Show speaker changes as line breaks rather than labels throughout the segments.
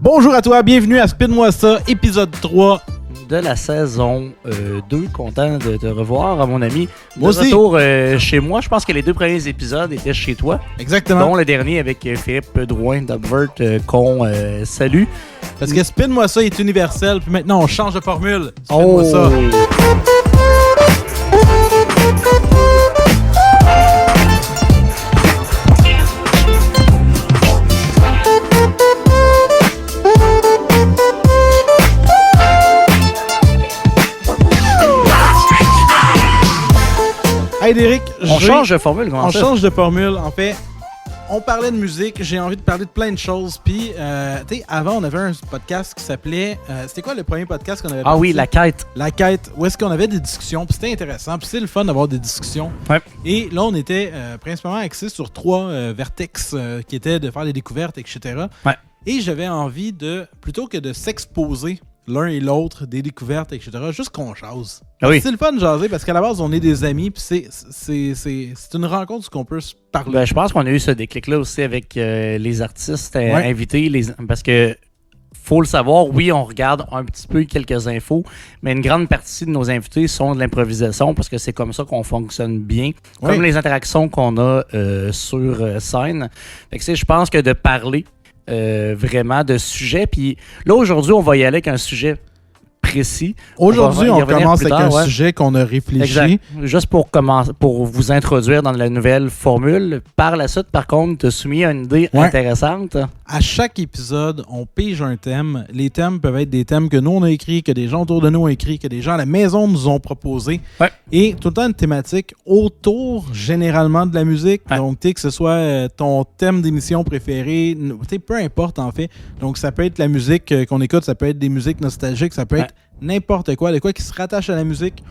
Bonjour à toi, bienvenue à Spin-moi ça, épisode 3
de la saison 2. Content de te revoir, mon ami.
Moi aussi.
Retour chez moi. Je pense que les deux premiers épisodes étaient chez toi.
Exactement.
Dont le dernier avec Philippe Drouin d'Upvert qu'on salue.
Parce que Spin-moi ça est universel, puis maintenant on change de formule. Spin-moi ça. Hey Derek,
on change de formule.
On change de formule. En fait, on parlait de musique. J'ai envie de parler de plein de choses. Puis, tu sais, avant, on avait un podcast qui s'appelait... c'était quoi le premier podcast qu'on avait
Ah oui, La Quête.
La Quête, où est-ce qu'on avait des discussions. Puis c'était intéressant. Puis c'est le fun d'avoir des discussions.
Ouais.
Et là, on était principalement axé sur 3 vertex qui étaient de faire des découvertes, etc.
Ouais. Et
j'avais envie de, plutôt que de s'exposer l'un et l'autre, des découvertes, etc., juste qu'on jase.
Ah oui.
C'est le fun de jaser parce qu'à la base, on est des amis, puis c'est une rencontre où on peut se parler.
Ben, je pense qu'on a eu ce déclic-là aussi avec les artistes invités, parce que faut le savoir, oui, on regarde un petit peu quelques infos, mais une grande partie de nos invités sont de l'improvisation parce que c'est comme ça qu'on fonctionne bien, comme les interactions qu'on a sur scène. Fait que je pense que de parler vraiment de sujet. Puis là, aujourd'hui, on va y aller avec un sujet précis.
Aujourd'hui, on commence avec un sujet qu'on a réfléchi.
Exact. Juste pour vous introduire dans la nouvelle formule. Par la suite, par contre, tu as soumis une idée intéressante.
À chaque épisode, on pige un thème. Les thèmes peuvent être des thèmes que nous, on a écrits, que des gens autour de nous ont écrits, que des gens à la maison nous ont proposés.
Ouais.
Et tout le temps, une thématique autour, généralement, de la musique.
Ouais.
Donc, tu sais, que ce soit ton thème d'émission préféré, peu importe, en fait. Donc, ça peut être la musique qu'on écoute, ça peut être des musiques nostalgiques, ça peut être n'importe quoi, de quoi qui se rattache à la musique.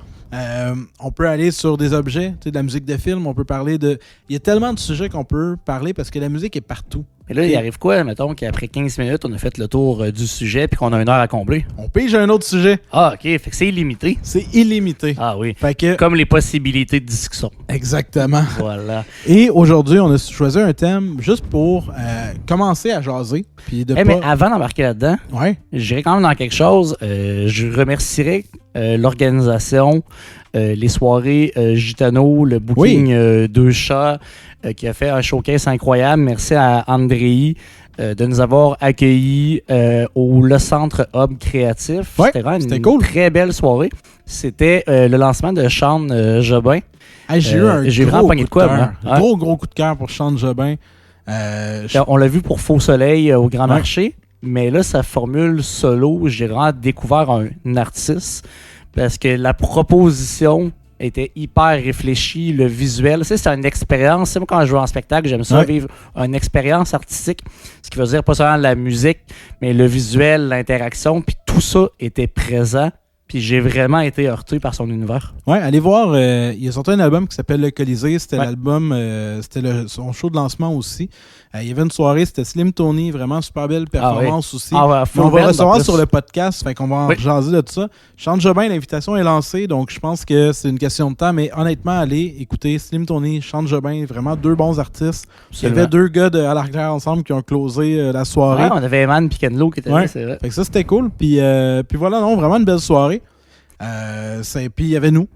On peut aller sur des objets, de la musique de film, on peut parler de... Il y a tellement de sujets qu'on peut parler parce que la musique est partout.
Et là, il arrive quoi, mettons, qu'après 15 minutes, on a fait le tour du sujet puis qu'on a 1 heure à combler?
On pige un autre sujet.
Ah, OK. Fait que c'est illimité.
C'est illimité.
Ah oui.
Fait que...
Comme les possibilités de discussion.
Exactement.
Voilà.
Et aujourd'hui, on a choisi un thème juste pour commencer à jaser. Puis de
mais avant d'embarquer là-dedans, j'irai quand même dans quelque chose. Je remercierai l'organisation, les soirées Gitano, le booking Deux Chats, qui a fait un showcase incroyable. Merci à Andrei de nous avoir accueillis au Le Centre Hub Créatif. C'était vraiment une très belle soirée. C'était le lancement de Sean Jobin.
J'ai
vraiment pogné de quoi.
Gros coup de cœur pour Sean Jobin.
On l'a vu pour Faux Soleil au Grand Marché. Mais là, sa formule solo, j'ai vraiment découvert un artiste parce que la proposition était hyper réfléchie, le visuel. C'est une expérience. Moi, quand je joue en spectacle, j'aime ça vivre une expérience artistique. Ce qui veut dire pas seulement la musique, mais le visuel, l'interaction. Puis tout ça était présent. Puis j'ai vraiment été heurté par son univers. Ouais,
allez voir. Il a sorti un album qui s'appelle Le Colisée. C'était l'album, c'était son show de lancement aussi. Il y avait une soirée, c'était Slim Tony, vraiment super belle performance aussi. On va recevoir sur le podcast, fait qu'on va en jaser de tout ça. Sean Jobin, l'invitation est lancée, donc je pense que c'est une question de temps, mais honnêtement, allez écouter Slim Tony, Sean Jobin, vraiment 2 bons artistes. Absolument. Il y avait 2 gars de À l'arrière ensemble qui ont closé la soirée.
Ouais, on avait Eman et Kenlo qui étaient là, c'est vrai.
Fait que ça, c'était cool. Puis voilà, non, vraiment une belle soirée. Puis il y avait nous.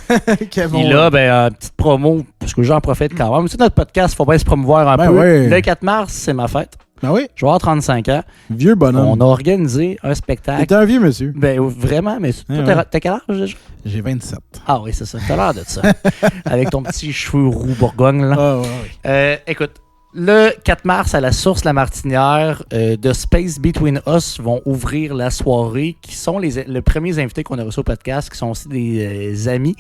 Puis là, petite promo, parce que j'en profite quand même. Tu sais, notre podcast, il faut bien se promouvoir un peu.
Ouais.
Le 4 mars, c'est ma fête.
Ben oui.
Je vais avoir 35 ans.
Vieux bonhomme.
On a organisé un spectacle.
T'es un vieux monsieur.
Ben vraiment, mais t'as quel âge déjà?
J'ai 27.
Ah oui, c'est ça. T'as l'air de ça. Avec ton petit cheveu roux Bourgogne, là. Écoute, le 4 mars, à la Source La Martinière, The Space Between Us vont ouvrir la soirée, qui sont les premiers invités qu'on a reçus au podcast, qui sont aussi des amis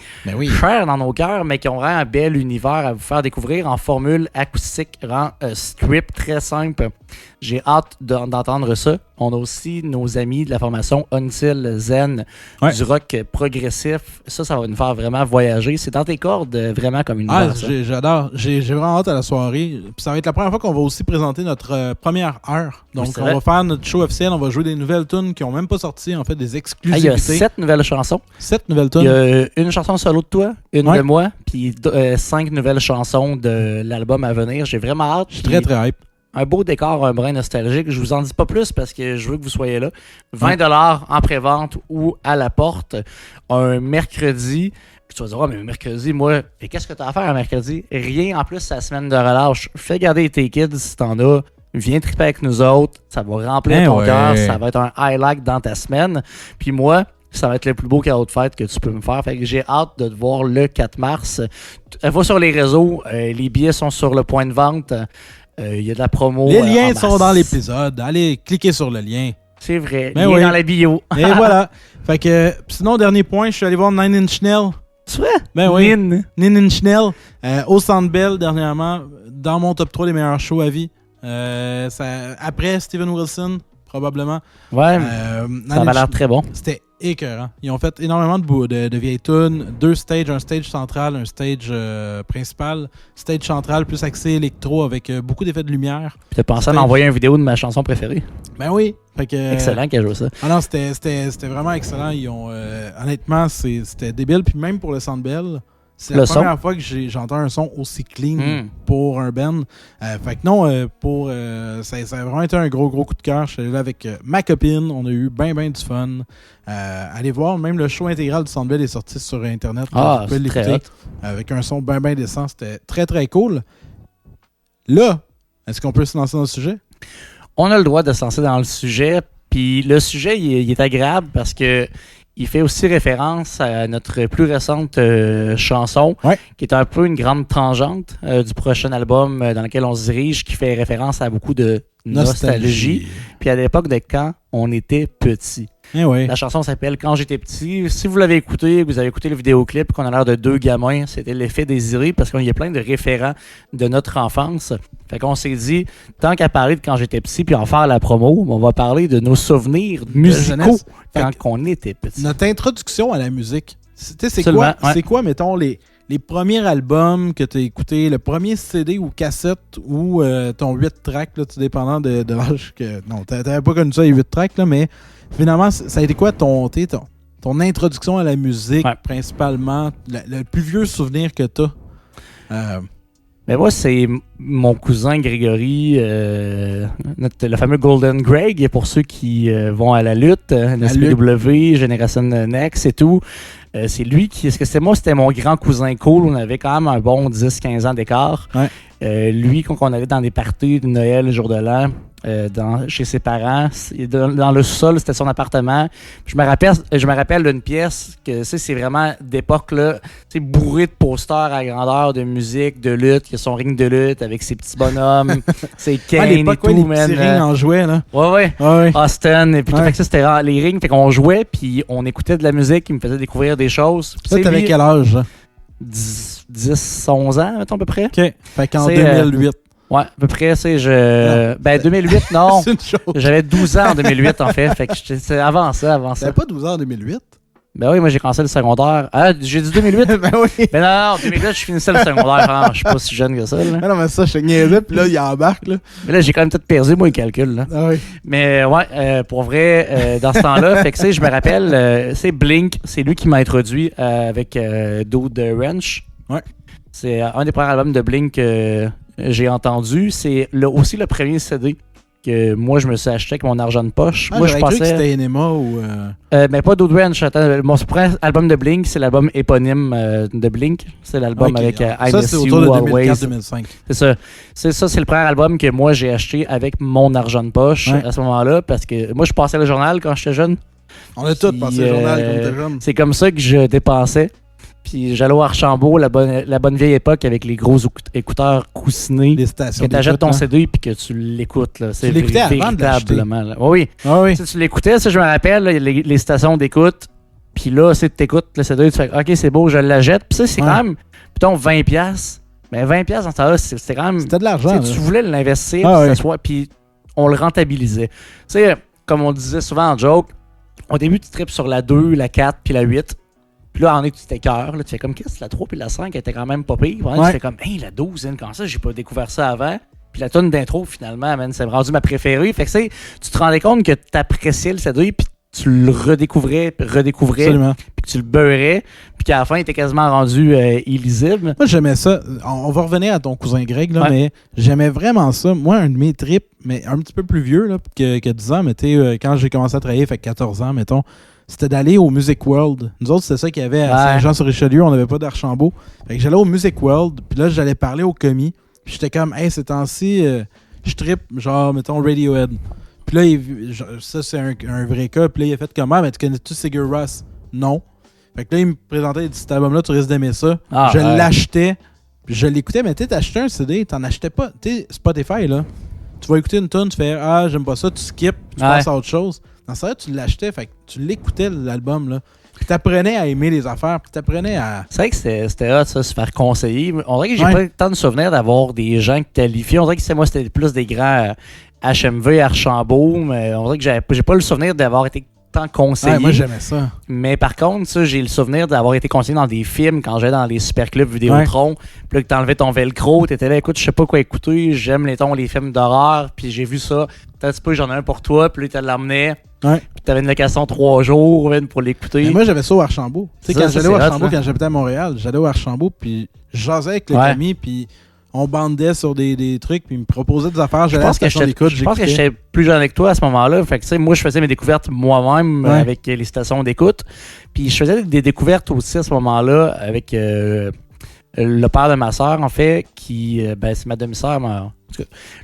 chers dans nos cœurs, mais qui ont vraiment un bel univers à vous faire découvrir en formule acoustique, strip très simple. J'ai hâte d'entendre ça. On a aussi nos amis de la formation Until Zen, du rock progressif. Ça va nous faire vraiment voyager. C'est dans tes cordes, vraiment comme une
j'adore. J'ai vraiment hâte à la soirée. Puis ça va être la première fois qu'on va aussi présenter notre première heure. Donc, on va faire notre show officiel. On va jouer des nouvelles tunes qui n'ont même pas sorti, en fait, des exclusivités.
Il y a 7 nouvelles chansons.
7 nouvelles tunes.
Il y a une chanson solo de toi, une de moi, puis 5 nouvelles chansons de l'album à venir. J'ai vraiment hâte.
Je suis très, très hype.
un beau décor, un brin nostalgique. Je vous en dis pas plus parce que je veux que vous soyez là. 20$ en pré-vente ou à la porte. Un mercredi. Tu vas dire, mais mercredi, moi, et qu'est-ce que tu as à faire un mercredi? Rien. En plus, c'est la semaine de relâche. Fais garder tes kids si t'en as. Viens triper avec nous autres. Ça va remplir ton cœur. Ça va être un highlight dans ta semaine. Puis moi, ça va être le plus beau cadeau de fête que tu peux me faire. Fait que j'ai hâte de te voir le 4 mars. Va sur les réseaux. Les billets sont sur le point de vente. Il y a de la promo.
Les liens sont dans l'épisode. Allez, cliquez sur le lien.
C'est vrai. Il est dans la bio.
Et voilà. Fait que, sinon, dernier point, je suis allé voir Nine Inch Nails.
Tu vois?
Ben oui. Nine Inch Nails. Au Centre Bell, dernièrement, dans mon top 3 des meilleurs shows à vie. Après Steven Wilson, probablement.
Ouais, ça avait l'air très bon.
C'était écœurant. Ils ont fait énormément de vieilles tunes, 2 stages, un stage central, un stage principal. Stage central plus axé électro avec beaucoup d'effets de lumière.
Puis t'as pensé à m'envoyer une vidéo de ma chanson préférée?
Ben oui. Fait que,
excellent qu'il a joué ça.
Ah non, c'était vraiment excellent. Ils ont, honnêtement, c'était débile. Puis même pour le Centre Bell, c'est la première fois que j'entends un son aussi clean pour un band. Fait que non, ça a vraiment été un gros coup de cœur. Je suis allé là avec ma copine. On a eu bien du fun. Allez voir, même le show intégral du Centre Bell est sorti sur Internet.
Vous pouvez l'écouter
avec un son bien décent. C'était très cool. Là, est-ce qu'on peut se lancer dans le sujet?
On a le droit de se lancer dans le sujet. Puis le sujet, il est agréable parce que il fait aussi référence à notre plus récente chanson, qui est un peu une grande tangente du prochain album dans lequel on se dirige, qui fait référence à beaucoup de nostalgie. Puis à l'époque de quand on était petit. La chanson s'appelle Quand j'étais petit. Si vous l'avez écouté, vous avez écouté le vidéoclip, qu'on a l'air de 2 gamins, c'était l'effet désiré parce qu'il y a plein de référents de notre enfance. Fait qu'on s'est dit, tant qu'à parler de quand j'étais petit puis en faire la promo, on va parler de nos souvenirs musicaux quand on était petit.
Notre introduction à la musique, c'est quoi, mettons, les premiers albums que tu as écoutés, le premier CD ou cassette ou ton 8 tracks, là, tout dépendant de l'âge que... Non, tu n'avais pas connu ça, les 8 tracks, là, mais finalement, ça a été quoi ton introduction à la musique, principalement, le plus vieux souvenir que tu as?
Mais moi, c'est mon cousin Grégory, le fameux Golden Greg, pour ceux qui vont à la lutte, NSPW, Génération Next et tout. C'est lui qui... Est-ce que c'était moi? C'était mon grand cousin cool. On avait quand même un bon 10-15 ans d'écart. Lui, quand on allait dans des parties de Noël, le jour de l'an, chez ses parents, dans le sous-sol, c'était son appartement. Je me rappelle d'une pièce que c'est vraiment d'époque là, bourré de posters à grandeur, de musique, de lutte, qui a son ring de lutte avec ses petits bonhommes, ses Kane et tout,
les petits rings en jouait là.
Ouais. Austin et puis tout. Fait que ça c'était les rings, fait qu'on jouait puis on écoutait de la musique qui me faisait découvrir des choses.
Ça, t'avais quel âge?
10, 11 ans, mettons, à peu près.
OK. Fait qu'en 2008.
Ouais, à peu près, 2008, non.
C'est une chose.
J'avais 12 ans en 2008, en fait. Fait que c'est avant ça.
T'avais pas 12 ans en 2008?
Ben oui, moi j'ai commencé le secondaire. Ah, j'ai dit 2008?
Ben oui.
Ben non, 2008, je finissais le secondaire. Je suis pas si jeune que ça. Là.
Non, mais ça, je te niaisais, puis là, il embarque. Là.
Mais là, j'ai quand même tout perdu, moi, les calculs. Là.
Ah oui.
Mais ouais, pour vrai, dans ce temps-là, fait que je me rappelle, c'est Blink, c'est lui qui m'a introduit avec Dude Ranch.
Ouais.
C'est un des premiers albums de Blink que j'ai entendu. C'est aussi le premier CD que moi je me suis acheté avec mon argent de poche. Moi
je pensais que c'était Enema ou
mais pas Dude Ranch. Mon premier album de Blink, c'est l'album éponyme de Blink. C'est l'album avec I Miss You Always. C'est ça. C'est le premier album que moi j'ai acheté avec mon argent de poche à ce moment-là parce que moi je passais le journal quand j'étais jeune.
On a tous passé le journal quand on était jeune.
C'est comme ça que je dépensais. Puis j'allais au Archambault, la bonne vieille époque avec les gros écouteurs coussinés.
Les stations
que tu achètes ton CD puis que tu l'écoutes. Là.
Tu l'écoutais avant de l'acheter.
Oui.
Ah oui.
Tu l'écoutais, ça je me rappelle, là, les stations d'écoute. Puis là, tu écoutes le CD, tu fais OK, c'est beau, je l'achète. Puis ça, c'est quand même, putain, 20$. Mais 20$ dans ce temps-là, c'était quand même...
C'était de l'argent.
Tu voulais l'investir, puis on le rentabilisait. Tu sais, comme on disait souvent en joke, au début, tu tripes sur la 2, la 4 puis la 8. Puis là, en est, tu t'écœures. Tu fais comme, qu'est-ce que la 3 puis la 5 était quand même pas pire. Tu fais comme, la 12, quand ça, j'ai pas découvert ça avant. Puis la tonne d'intro, finalement, man, c'est rendu ma préférée. Fait que tu te rendais compte que t'appréciais le CD, puis tu le redécouvrais, puis puis que tu le beurrais, puis qu'à la fin, il était quasiment rendu illisible.
Moi, j'aimais ça. On va revenir à ton cousin Greg, là, mais j'aimais vraiment ça. Moi, un de mes trips, mais un petit peu plus vieux là, que 10 ans, mais quand j'ai commencé à travailler, fait 14 ans, mettons, c'était d'aller au Music World. Nous autres, c'était ça qu'il y avait à Saint-Jean-sur-Richelieu. On n'avait pas d'Archambault. Fait que j'allais au Music World, puis là, j'allais parler aux commis. Puis j'étais comme, hey, ces temps-ci, je trippe, genre, mettons, Radiohead. Puis là, ça, c'est un vrai cas. Puis là, il a fait comment? Mais tu connais-tu Sigur Rós? Non. Fait que là, il me présentait, il dit, cet album-là, tu risques d'aimer ça. Je l'achetais, puis je l'écoutais. Mais tu sais, t'achetais un CD, t'en achetais pas. Tu sais, Spotify, là, tu vas écouter une tune, tu fais, j'aime pas ça, tu skips, tu passes à autre chose. Dans ça, tu l'achetais, fait que tu l'écoutais, l'album, là. Puis t'apprenais à aimer les affaires, puis t'apprenais à...
C'est vrai que c'était hot, ça, se faire conseiller. On dirait que j'ai pas tant de souvenirs d'avoir des gens qualifiés. On dirait que moi, c'était plus des grands HMV, Archambault, mais on dirait que j'ai pas le souvenir d'avoir été tant conseillé.
Moi, j'aimais ça.
Mais par contre, ça, j'ai le souvenir d'avoir été conseillé dans des films quand j'allais dans les super clubs Vidéotron. Puis là, que t'enlevais ton velcro, t'étais là, écoute, je sais pas quoi écouter, j'aime les films d'horreur, puis j'ai vu ça. Un petit peu, j'en ai un pour toi, puis là, tu l'emmenais. Puis t'avais une location 3 jours pour l'écouter.
Mais moi, j'avais ça au Archambault. Tu sais, quand j'allais au Archambault, quand j'habitais à Montréal, j'allais au Archambault, puis je jasais avec les amis, puis on bandait sur des trucs, puis ils me proposaient des affaires.
Je pense que j'étais plus jeune avec toi à ce moment-là. Fait que, tu sais, moi, je faisais mes découvertes moi-même avec les stations d'écoute. Puis je faisais des découvertes aussi à ce moment-là avec le père de ma sœur, en fait, qui, c'est ma demi-sœur.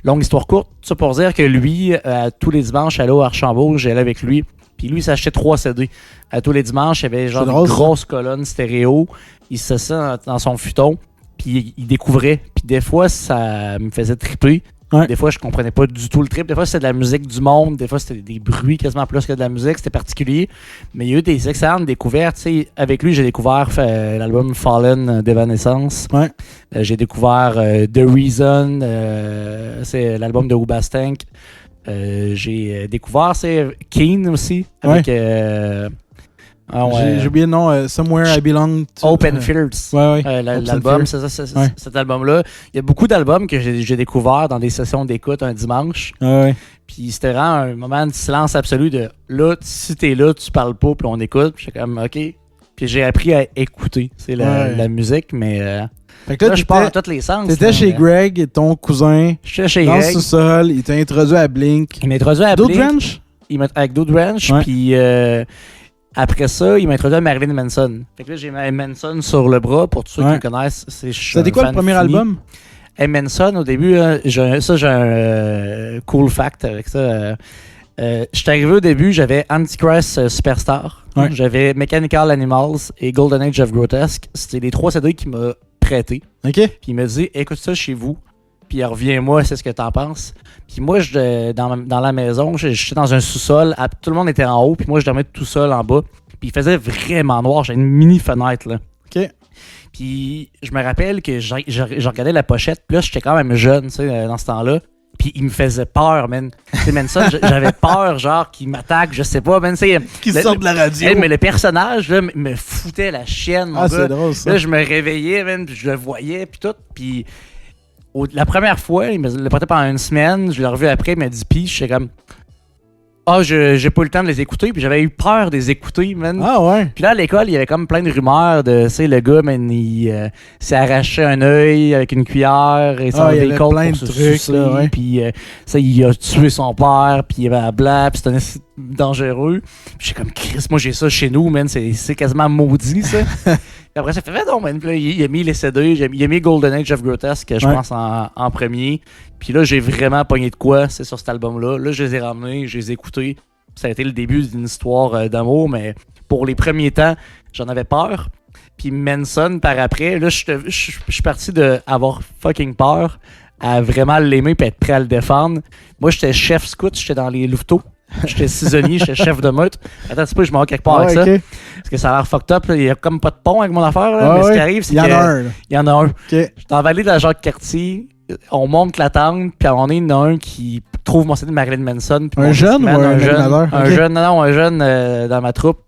Longue histoire courte, tout ça pour dire que lui, tous les dimanches, allait au Archambault, j'allais avec lui. Puis lui, il s'achetait 3 CD. À tous les dimanches, il y avait genre une grosse colonne stéréo. Il se ça dans son futon. Puis il découvrait. Puis des fois, ça me faisait triper. Des fois, je comprenais pas du tout le trip. Des fois, c'était de la musique du monde. Des fois, c'était des bruits quasiment plus que de la musique. C'était particulier. Mais il y a eu des excellentes découvertes. T'sais, avec lui, j'ai découvert l'album Fallen d'Evanescence. J'ai découvert The Reason. C'est l'album de Hoobastank. J'ai découvert Keane aussi. Avec...
j'ai oublié le nom, Somewhere I Belong to...
Open Fields. L'album, cet album-là. Il y a beaucoup d'albums que j'ai découvert dans des sessions d'écoute un dimanche. Puis c'était vraiment un moment de silence absolu de là, si t'es là, tu parles pas, puis on écoute. Puis j'étais comme, OK. Puis j'ai appris à écouter la musique, mais...
Fait que là,
je pars dans tous les sens.
T'étais chez Greg, ton cousin,
chez
dans
Greg.
le sous-sol, il t'a introduit à Blink.
Il m'a introduit à
Dude Ranch?
Avec Dude Ranch, puis... après ça, il m'a introduit à Marilyn Manson. Fait que là, j'ai Manson sur le bras. Pour tous ceux qui me connaissent,
c'était quoi le premier album?
Manson, au début, j'ai un cool fact avec ça. J'étais arrivé au début, j'avais Antichrist Superstar, j'avais Mechanical Animals et Golden Age of Grotesque. C'était les 3 CD qu'il m'a prêté. Puis il m'a dit, écoute ça chez vous. Puis reviens-moi, c'est ce que t'en penses. Puis moi, dans la maison, j'étais dans un sous-sol, tout le monde était en haut, puis moi, je dormais tout seul en bas. Puis il faisait vraiment noir, j'avais une mini fenêtre, là. Puis je me rappelle que je regardais la pochette, puis là, j'étais quand même jeune, tu sais, dans ce temps-là. Puis il me faisait peur, man. Tu sais, ça, j'avais peur, genre, qu'il m'attaque, je sais pas, man.
Qu'il sorte de la radio.
Mais le personnage, là, me foutait la chienne, mon gars.
C'est drôle, ça.
Là, je me réveillais, man, puis je le voyais, puis tout, puis... La première fois, il me l'a prêté pendant une semaine, je l'ai revu après, il m'a dit pis, j'étais comme j'ai pas eu le temps de les écouter, puis j'avais eu peur de les écouter, man. Puis là, à l'école, il y avait comme plein de rumeurs de, tu sais, le gars, man, il s'est arraché un œil avec une cuillère et s'en avait plein de trucs, là, puis ça, il a tué son père, puis il avait blanc, puis c'était dangereux. Puis j'étais comme, Chris, moi j'ai ça chez nous, man, c'est quasiment maudit, ça. Puis après, ça fait, non, man. Puis là, il a mis les CD, il a mis Golden Age of Grotesque, je pense, en premier. Puis là, j'ai vraiment pogné de quoi, c'est sur cet album-là. Là, je les ai ramenés, je les ai écoutés. Ça a été le début d'une histoire d'amour, mais pour les premiers temps, j'en avais peur. Puis Manson, par après, là, je suis parti d'avoir fucking peur à vraiment l'aimer et être prêt à le défendre. Moi, j'étais chef scout, j'étais dans les louveteaux. J'étais saisonnier, j'étais chef de meute. Attends un petit peu, je m'en vais quelque part avec ça. Parce que ça a l'air fucked up. Il y a comme pas de pont avec mon affaire. Là, mais ce qui arrive, c'est qu'il y en a un. J'étais en vallée de la Jacques-Cartier. On monte la tente, puis on est un qui trouve mon CD de Marilyn Manson.
Un jeune ou un jeune?
Un jeune, un jeune dans ma troupe,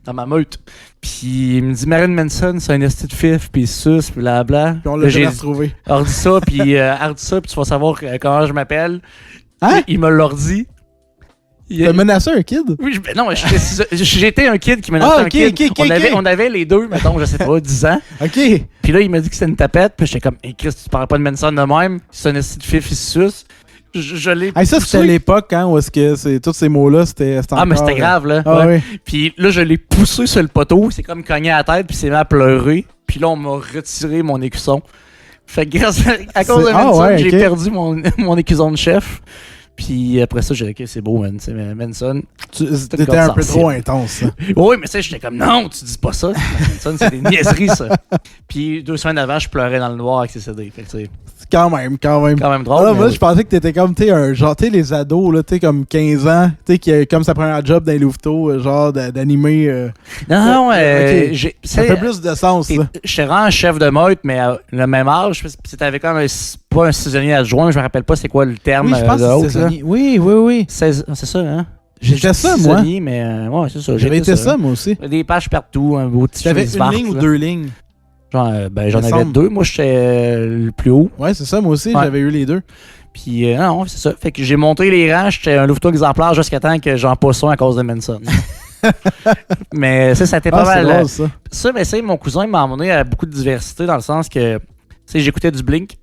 dans ma meute. Puis il me dit Marilyn Manson, c'est un esti de fif, puis sus, puis blabla.
Puis on l'a jamais retrouvé.
Alors dis ça, puis tu vas savoir comment je m'appelle. Hein? Il me l'a dit.
T'as menacé un kid?
Oui, non, j'étais un kid qui menaçait un kid. On avait les deux, mettons, je sais pas, 10 ans.
OK.
Puis là, il m'a dit que c'était une tapette. Puis j'étais comme, hey Chris, tu parles pas de Manson de même. C'est un esti de fils. Je l'ai poussé.
Ça, c'était l'époque, hein, où est-ce que tous ces mots-là, c'était encore...
Ah, mais c'était grave, là.
Ah, ouais.
Puis là, je l'ai poussé sur le poteau. C'est comme cogné à la tête, puis c'est mis à pleurer. Puis là, on m'a retiré mon écusson. Fait que à cause de Manson, j'ai perdu mon écusson de chef. Puis après ça, j'ai dit, OK, c'est beau, man. Manson.
T'étais un peu trop intense, ça.
Oui, mais ça, j'étais comme, non, tu dis pas ça. Manson, c'est des niaiseries, ça. Puis 2 semaines avant, je pleurais dans le noir avec ses CD. Fait que, c'est
quand même
drôle.
Alors, moi, je pensais que t'étais comme, genre, les ados, là, comme 15 ans, qui a comme sa première job dans les louveteaux, genre, d'animer.
Non,
okay. Ça fait plus de sens, là.
J'étais vraiment chef de meute, mais à le même âge, c'était avec comme pas un saisonnier adjoint, je me rappelle pas c'est quoi le terme.
Oui, je pense que c'est saisonnier. Oui.
C'est ça, hein?
J'étais ça, moi.
Mais ouais, c'est ça.
J'avais été ça, moi aussi.
Des pages partout, un beau petit
T'avais une ligne ou 2 lignes?
J'en avais 2. Moi, j'étais le plus haut.
Ouais, c'est ça. Moi aussi, j'avais eu les 2.
Puis, non, c'est ça. Fait que j'ai monté les rangs. J'étais un louveteau exemplaire jusqu'à temps que j'en passe un à cause de Manson. Mais ça a été pas mal.
Drôle, ça.
Ça, mais c'est mon cousin m'a emmené à beaucoup de diversité dans le sens que, tu sais, j'écoutais du Blink,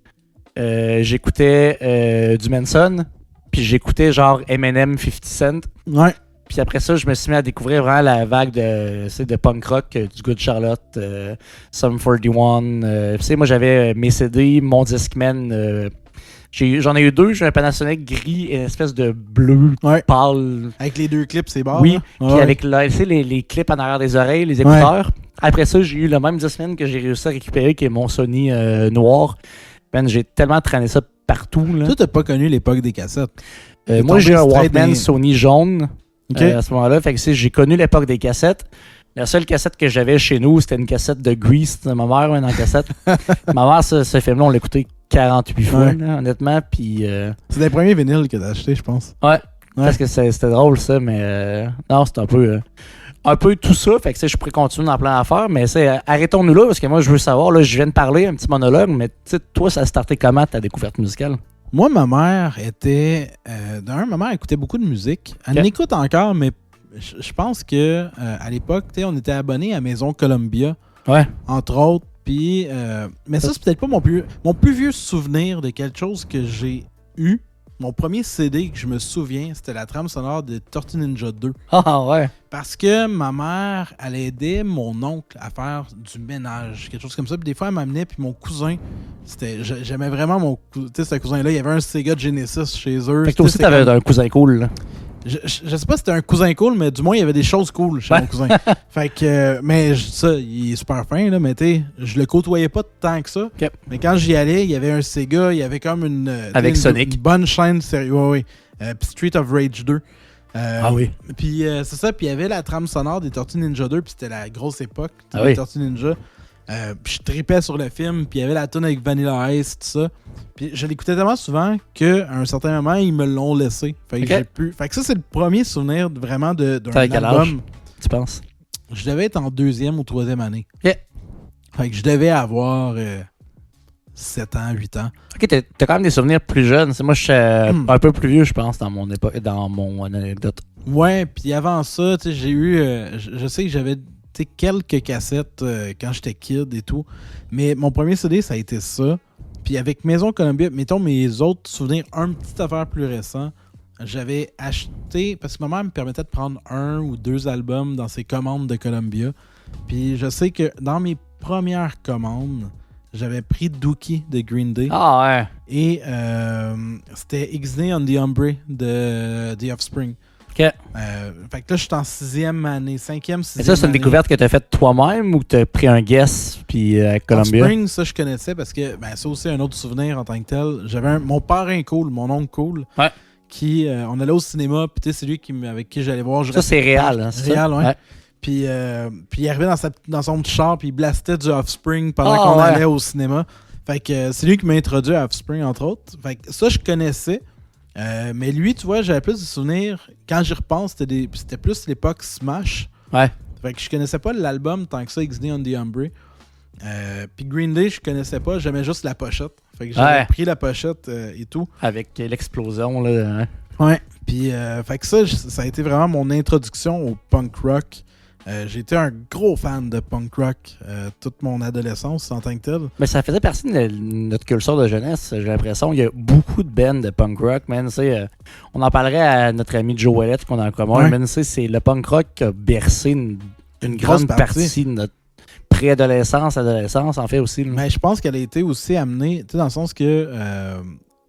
j'écoutais du Manson, puis j'écoutais genre Eminem, 50 Cent.
Ouais.
Puis après ça, je me suis mis à découvrir vraiment la vague de punk rock, du Good Charlotte, Sum 41. Tu sais, moi, j'avais mes CD, mon Discman. J'en ai eu 2. J'ai un Panasonic gris et une espèce de bleu pâle.
Avec les 2 clips, c'est bon.
Oui, puis avec les clips en arrière des oreilles, les écouteurs. Après ça, j'ai eu le même Discman que j'ai réussi à récupérer, qui est mon Sony noir. Ben, j'ai tellement traîné ça partout. Là.
Toi, t'as pas connu l'époque des cassettes.
Moi, j'ai un Walkman Sony jaune. À ce moment-là, fait que j'ai connu l'époque des cassettes. La seule cassette que j'avais chez nous, c'était une cassette de Grease de ma mère, dans la cassette. Ma mère, ce film-là, on l'a écouté 48 fois, là, honnêtement. Puis,
c'est les premiers vinyles que t'as acheté, je pense.
Ouais. Parce que c'était drôle, ça, mais non, c'était un peu tout ça. Fait que je pourrais continuer dans plein d'affaires, mais arrêtons-nous là, parce que moi, je veux savoir, là, je viens de parler, un petit monologue, mais toi, ça a starté comment ta découverte musicale?
Moi, ma mère était... ma mère écoutait beaucoup de musique. Elle l'écoute encore, mais je pense que à l'époque, on était abonnés à Maison Columbia, entre autres. Puis, mais ça, c'est peut-être pas mon plus vieux souvenir de quelque chose que j'ai eu. Mon premier CD que je me souviens, c'était la trame sonore de Tortue Ninja 2.
Ah ouais.
Parce que ma mère, elle aidait mon oncle à faire du ménage, quelque chose comme ça. Puis des fois, elle m'amenait, puis mon cousin, j'aimais vraiment ce cousin-là. Il y avait un Sega Genesis chez eux.
Fait que toi aussi, t'avais un cousin cool, là.
Je sais pas si c'était un cousin cool, mais du moins, il y avait des choses cool chez mon cousin. Fait que, mais ça, il est super fin, là, mais je le côtoyais pas tant que ça.
Okay.
Mais quand j'y allais, il y avait un Sega, il y avait comme une bonne chaîne série. Oui. Puis Street of Rage 2.
Ah oui.
Puis c'est ça, puis il y avait la trame sonore des Tortues Ninja 2, puis c'était la grosse époque
des
Tortues Ninja. Puis je tripais sur le film, puis il y avait la tune avec Vanilla Ice, tout ça. Puis je l'écoutais tellement souvent qu'à un certain moment, ils me l'ont laissé. Fait que Fait que ça, c'est le premier souvenir vraiment d'un album.
Tu penses?
Je devais être en 2e ou 3e année.
Okay.
Fait que je devais avoir 7 ans, 8 ans.
Ok, t'as quand même des souvenirs plus jeunes. Moi, je suis un peu plus vieux, je pense, dans mon anecdote.
Ouais, puis avant ça, j'ai eu... je sais que j'avais quelques cassettes quand j'étais kid et tout. Mais mon premier CD, ça a été ça. Puis avec Maison Columbia, mettons mes autres souvenirs, un petit affaire plus récent, j'avais acheté, parce que ma mère me permettait de prendre 1 ou 2 albums dans ses commandes de Columbia. Puis je sais que dans mes premières commandes, j'avais pris Dookie de Green Day.
Ah ouais.
Et c'était Ixnay on the Umbre de The Offspring.
OK.
Fait que là, je suis en 6e année, 5e, 6e.
Et ça, c'est une découverte que tu as faite toi-même ou que tu as pris un guess puis à Columbia?
Offspring, ça, je connaissais parce que c'est aussi un autre souvenir en tant que tel. J'avais mon parrain cool, mon oncle cool, qui, on allait au cinéma, puis c'est lui avec qui j'allais voir.
Ça, c'est réel, hein, c'est
réel, ouais. Puis il arrivait dans son petit char, puis il blastait du Offspring pendant qu'on allait au cinéma. Fait que c'est lui qui m'a introduit à Offspring, entre autres. Fait que ça, je connaissais. Mais lui, tu vois, j'avais plus de souvenirs. Quand j'y repense, c'était plus l'époque Smash.
Ouais.
Fait que je connaissais pas l'album tant que ça, Ixnay on the Umbre. Puis Green Day, je connaissais pas, j'aimais juste la pochette. Fait que j'avais pris la pochette et tout.
Avec l'explosion, là. Hein?
Ouais. Puis, fait que ça a été vraiment mon introduction au punk rock. J'ai été un gros fan de punk rock toute mon adolescence en tant que tel.
Mais ça faisait partie de notre culture de jeunesse, j'ai l'impression. Il y a beaucoup de bands de punk rock, man. On en parlerait à notre ami Joe Wallet qu'on a en commun. Ouais. Mais c'est le punk rock qui a bercé une grande partie de notre préadolescence, adolescence, en fait aussi. Là.
Mais je pense qu'elle a été aussi amenée, tu sais, dans le sens que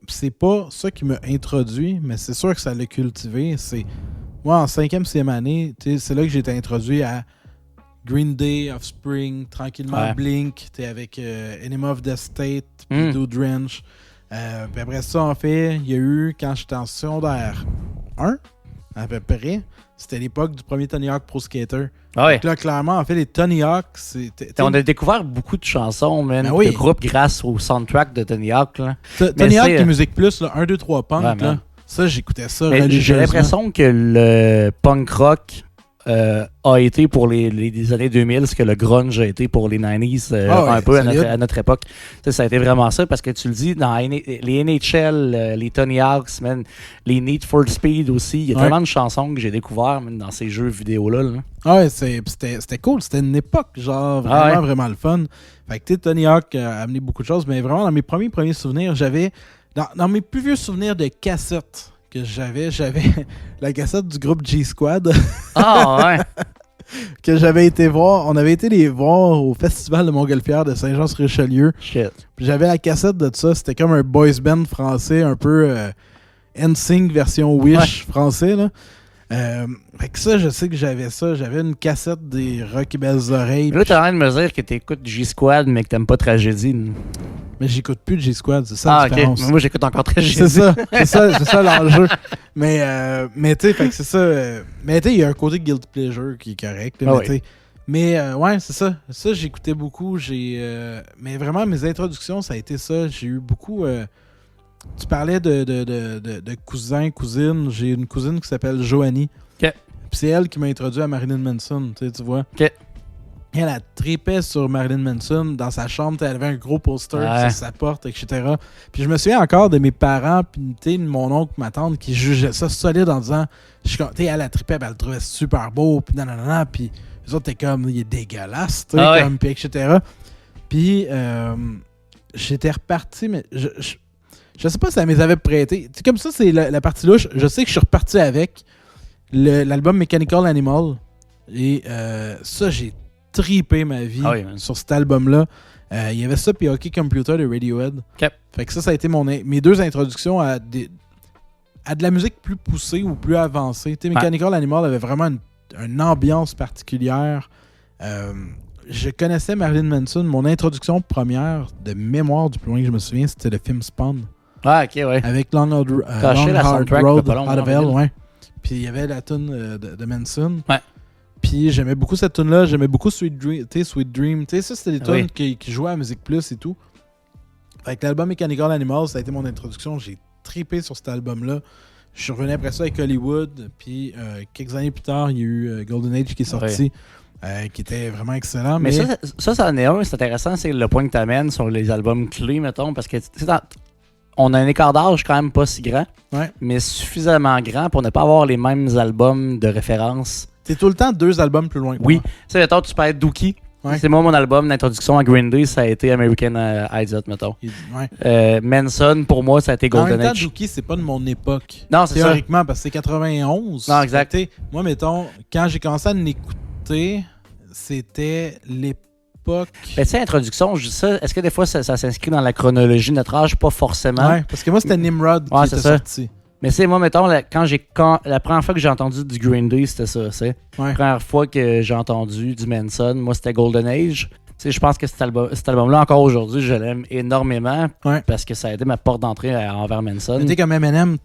c'est pas ça qui m'a introduit, mais c'est sûr que ça l'a cultivé. Moi, en 5e, 6e année, c'est là que j'ai été introduit à Green Day, Offspring, tranquillement ouais. Blink, avec Enema of the State, puis Do Drench. Puis après ça, en fait, il y a eu, quand j'étais en secondaire 1, à peu près, c'était l'époque du premier Tony Hawk Pro Skater.
Ah ouais.
Donc là, clairement, en fait, les Tony Hawk,
on a découvert beaucoup de chansons, man, de groupes grâce au soundtrack de Tony Hawk. Là.
Tony Hawk et Musique Plus, là, 1, 2, 3 punk, là. Ça, j'écoutais ça religieusement.
J'ai l'impression que le punk rock a été pour les années 2000 ce que le grunge a été pour les 90s un peu à notre époque. Ça a été vraiment ça parce que tu le dis, dans les NHL, les Tony Hawks, man, les Need for Speed aussi, il y a tellement de chansons que j'ai découvert dans ces jeux vidéo-là. Là.
Ah ouais, c'était cool. C'était une époque, genre, vraiment le fun. Fait que Tony Hawk a amené beaucoup de choses, mais vraiment, dans mes premiers souvenirs, j'avais... Dans mes plus vieux souvenirs de cassettes que j'avais la cassette du groupe G-Squad.
Ah ouais!
Que j'avais été voir. On avait été les voir au festival de Montgolfière de Saint-Jean-sur-Richelieu.
Shit.
Puis j'avais la cassette de ça. C'était comme un boys band français, un peu NSYNC version Wish français, là. Fait que ça, je sais que j'avais ça. J'avais une cassette des Rock et Belles Oreilles.
Là, t'es en train de me dire que t'écoutes G-Squad, mais que t'aimes pas Tragédie.
Mais j'écoute plus de G-Squad, c'est ça la différence.
Okay. Moi, j'écoute encore Tragédie.
C'est ça l'enjeu. Mais tu sais, fait que c'est ça. Mais tu sais, il y a un côté guilty pleasure qui est correct. Là, ouais, c'est ça. Ça, j'écoutais beaucoup. Mais vraiment, mes introductions, ça a été ça. J'ai eu beaucoup... Tu parlais de cousins, cousines. J'ai une cousine qui s'appelle Joanie.
Okay.
Puis c'est elle qui m'a introduit à Marilyn Manson, tu vois.
Okay.
Elle a tripé sur Marilyn Manson dans sa chambre. Elle avait un gros poster sur sa porte, etc. Puis je me souviens encore de mes parents, puis mon oncle, ma tante, qui jugeaient ça solide en disant, elle a trippé, elle le trouvait super beau, puis nanana, puis les autres étaient comme, il est dégueulasse, puis etc. Puis j'étais reparti, mais je sais pas si ça me avait prêté. T'sais, comme ça, c'est la partie louche. Je sais que je suis reparti avec l'album Mechanical Animal. Et ça, j'ai trippé ma vie sur cet album-là. Il y avait ça, puis Hockey Computer de Radiohead.
Okay.
Fait que ça a été mes deux introductions à de la musique plus poussée ou plus avancée. T'sais, Mechanical Animal avait vraiment une ambiance particulière. Je connaissais Marilyn Manson. Mon introduction première de mémoire, du plus loin que je me souviens, c'était le film Spawn.
Ah, ok, ouais.
Avec Long Hard Road Out of Hell, ouais. Puis il y avait la tune de Manson.
Ouais.
Puis j'aimais beaucoup cette tune-là. J'aimais beaucoup Sweet Dream. Ça, c'était des tunes qui jouaient à Musique Plus et tout. Avec l'album Mechanical Animal, ça a été mon introduction. J'ai trippé sur cet album-là. Je suis revenu après ça avec Hollywood. Puis quelques années plus tard, il y a eu Golden Age qui est sorti. Qui était vraiment excellent.
Mais ça en est un. C'est intéressant. C'est le point que tu amènes sur les albums clés, mettons. Parce que on a un écart d'âge quand même pas si grand, mais suffisamment grand pour ne pas avoir les mêmes albums de référence.
T'es tout le temps 2 albums plus loin.
Oui. Tu sais, mettons, tu peux être Dookie. Ouais. C'est moi, mon album d'introduction à Green Day, ça a été American Idiot, mettons. Manson, pour moi, ça a été Golden Age.
En même temps, Dookie, c'est pas de mon époque.
Non, c'est
théoriquement, parce que c'est 91.
Non, exact.
Moi, mettons, quand j'ai commencé à l'écouter, c'était l'époque.
Ben, tu sais, introduction, je dis ça, est-ce que des fois ça s'inscrit dans la chronologie de notre âge? Pas forcément.
Ouais, parce que moi, c'était Nimrod qui était sorti.
Mais c'est moi, mettons, la première fois que j'ai entendu du Green Day, c'était ça. La première fois que j'ai entendu du Manson, moi, c'était Golden Age. Tu sais, je pense que cet album-là, encore aujourd'hui, je l'aime énormément parce que ça a été ma porte d'entrée envers Manson.
C'était comme Eminem.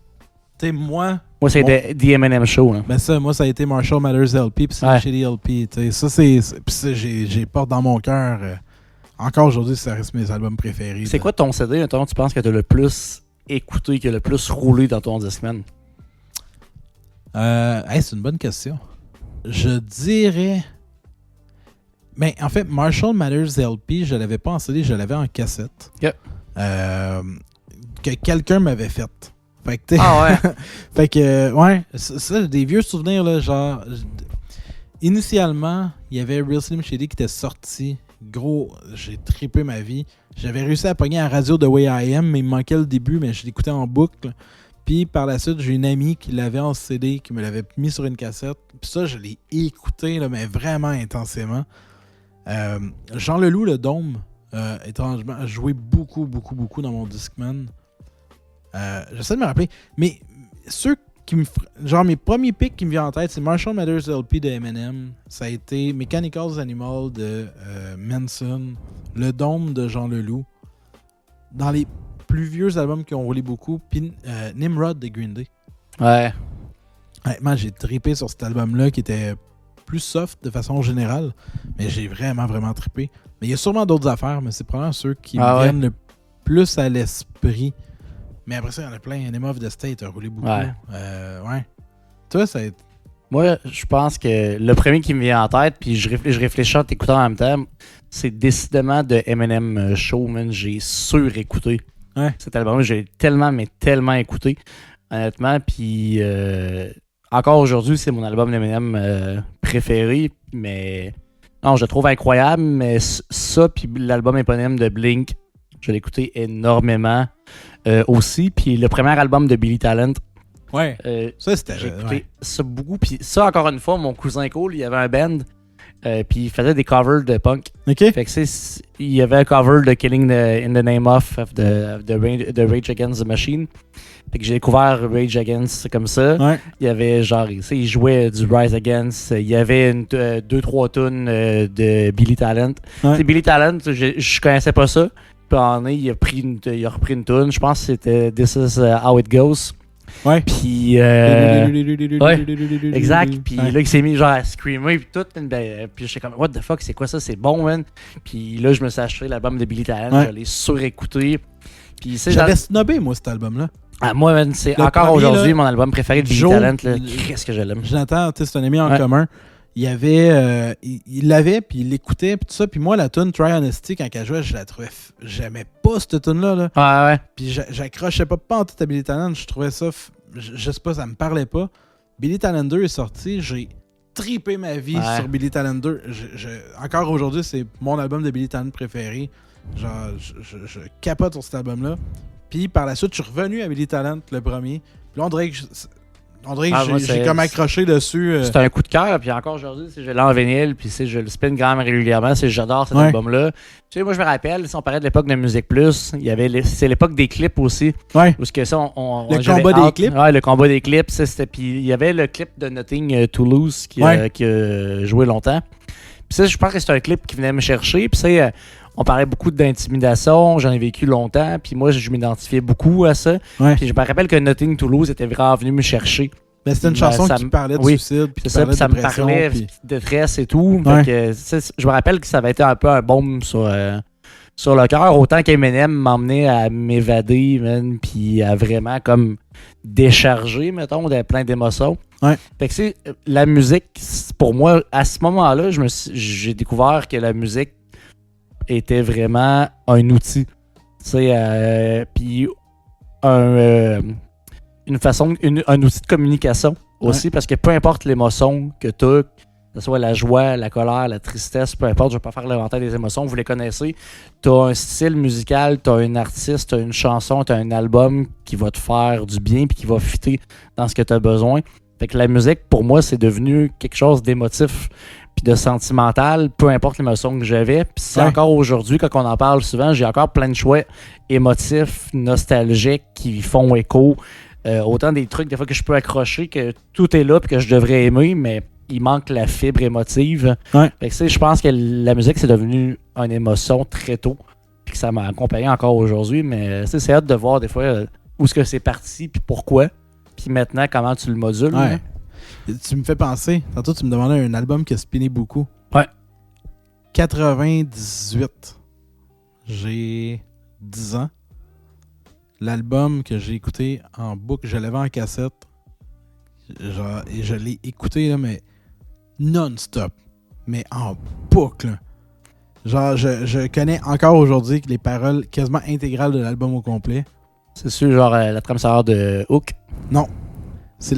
Moi,
c'est The Eminem Show. Là.
Ben ça, moi, ça a été Marshall Mathers LP, puis c'est Shitty LP. Ça, j'ai porte dans mon cœur. Encore aujourd'hui, ça reste mes albums préférés.
C'est quoi ton CD, mettons, tu penses que tu as le plus écouté, qui a le plus roulé dans ton Discman?
C'est une bonne question. Je dirais... Ben, en fait, Marshall Mathers LP, je l'avais pas en CD, je l'avais en cassette.
Yep.
Que quelqu'un m'avait fait. Fait que, fait que, ouais, ça, des vieux souvenirs, là, genre, initialement, il y avait Real Slim Shady qui était sorti. Gros, j'ai trippé ma vie. J'avais réussi à pogner la radio de Way I Am, mais il me manquait le début, mais je l'écoutais en boucle. Puis par la suite, j'ai une amie qui l'avait en CD, qui me l'avait mis sur une cassette. Puis ça, je l'ai écouté, là, mais vraiment intensément. Jean Leloup, le Dôme, étrangement, a joué beaucoup dans mon Discman. J'essaie de me rappeler. Mais ceux qui me... Genre, mes premiers picks qui me viennent en tête, c'est Marshall Mathers LP de Eminem. Ça a été Mechanicals Animal de Manson. Le Dôme de Jean Leloup. Dans les plus vieux albums qui ont roulé beaucoup. Puis Nimrod de Green Day.
Ouais.
Honnêtement, j'ai trippé sur cet album-là qui était plus soft de façon générale. Mais j'ai vraiment trippé. Mais il y a sûrement d'autres affaires, mais c'est probablement ceux qui me viennent le plus à l'esprit. Mais après ça, il y en a plein. Enema of the State a roulé beaucoup. Ouais. Toi, ça a été...
Moi, je pense que le premier qui me vient en tête, puis je réfléchis en t'écoutant en même temps, c'est décidément de Eminem Show, man. J'ai surécouté cet album. J'ai tellement écouté, honnêtement. Puis encore aujourd'hui, c'est mon album d'Eminem préféré. Mais non, je le trouve incroyable. Mais ça, puis l'album éponyme de Blink, je l'ai écouté énormément aussi. Puis le premier album de Billy Talent.
Ouais. Ça, c'était...
J'ai écouté ça beaucoup. Puis ça, encore une fois, mon cousin Cole, il y avait un band. Puis il faisait des covers de punk.
OK.
Fait que il y avait un cover de Killing in the Name of de Rage Against the Machine. Fait que j'ai découvert Rage Against comme ça.
Ouais.
Il y avait genre, il jouait du Rise Against. Il y avait 2-3 tunes de Billy Talent. Ouais. Billy Talent, je connaissais pas ça. Puis en il a repris une tune. Je pense que c'était This Is How It Goes.
Ouais.
Puis exact. Puis là, il s'est mis genre à screamer puis tout. Puis j'étais comme what the fuck, c'est quoi ça, c'est bon, man. Puis là, je me suis acheté l'album de Billy Talent, je l'ai surécouté. Puis
j'avais snobé moi cet album-là.
Ah, moi, man, c'est le encore aujourd'hui mon album préféré de Billy Talent. Qu'est-ce que je l'aime.
Jonathan, c'est un ami en commun. Il avait, il l'avait, puis il l'écoutait, puis tout ça. Puis moi, la tune Try Honesty, quand elle jouait, je la trouvais... J'aimais pas cette tune-là. Là.
Ouais.
Puis j'accrochais pas en tout à Billy Talent. Je trouvais ça... Je sais pas, ça me parlait pas. Billy Talent 2 est sorti. J'ai trippé ma vie sur Billy Talent 2. Encore aujourd'hui, c'est mon album de Billy Talent préféré. Genre, je capote sur cet album-là. Puis par la suite, je suis revenu à Billy Talent, le premier. Puis là, on dirait que j'ai comme accroché dessus.
C'est un coup de cœur, puis encore aujourd'hui, je l'ai en vinyle, puis je le spin quand même régulièrement, j'adore cet album-là. Tu sais, moi je me rappelle, si on parlait de l'époque de Musique Plus, c'est l'époque des clips aussi.
Ouais.
Où que ça,
le combat des clips.
Ouais, le combat des clips, puis il y avait le clip de Nothing to Lose qui a joué longtemps. Puis ça, je pense que c'est un clip qui venait me chercher, puis c'est... On parlait beaucoup d'intimidation, j'en ai vécu longtemps, puis moi, je m'identifiais beaucoup à ça. Ouais. Puis je me rappelle que Nothing to Lose était vraiment venu me chercher.
Mais c'était une chanson qui parlait de suicide, puis
ça me parlait de détresse et tout. Ouais. Que, je me rappelle que ça avait été un peu un baume sur le cœur, autant qu'Eminem m'emmenait à m'évader, puis à vraiment comme décharger, mettons, plein d'émotions.
Ouais.
Fait que la musique, pour moi, à ce moment-là, j'ai découvert que la musique était vraiment un outil. Puis un outil de communication aussi, parce que peu importe l'émotion que tu as, que ce soit la joie, la colère, la tristesse, peu importe, je ne vais pas faire l'inventaire des émotions, vous les connaissez. Tu as un style musical, tu as un artiste, tu as une chanson, tu as un album qui va te faire du bien puis qui va fitter dans ce que tu as besoin. Fait que la musique, pour moi, c'est devenu quelque chose d'émotif puis de sentimental, peu importe l'émotion que j'avais. Puis c'est encore aujourd'hui, quand on en parle souvent, j'ai encore plein de choix émotifs, nostalgiques qui font écho. Autant des trucs, des fois, que je peux accrocher, que tout est là puis que je devrais aimer, mais il manque la fibre émotive.
Ouais.
Fait que je pense que la musique, c'est devenu une émotion très tôt. Puis que ça m'a accompagné encore aujourd'hui. Mais c'est hâte de voir des fois où est-ce que c'est parti puis pourquoi. Puis maintenant, comment tu le modules.
Ouais. Tu me fais penser, tantôt tu me demandais un album qui a spiné beaucoup.
Ouais.
98. J'ai 10 ans. L'album que j'ai écouté en boucle, je l'avais en cassette. Genre, et je l'ai écouté, là, mais non-stop. Mais en boucle. Genre, je connais encore aujourd'hui les paroles quasiment intégrales de l'album au complet.
C'est genre la trame sonore de Hook?
Non. C'est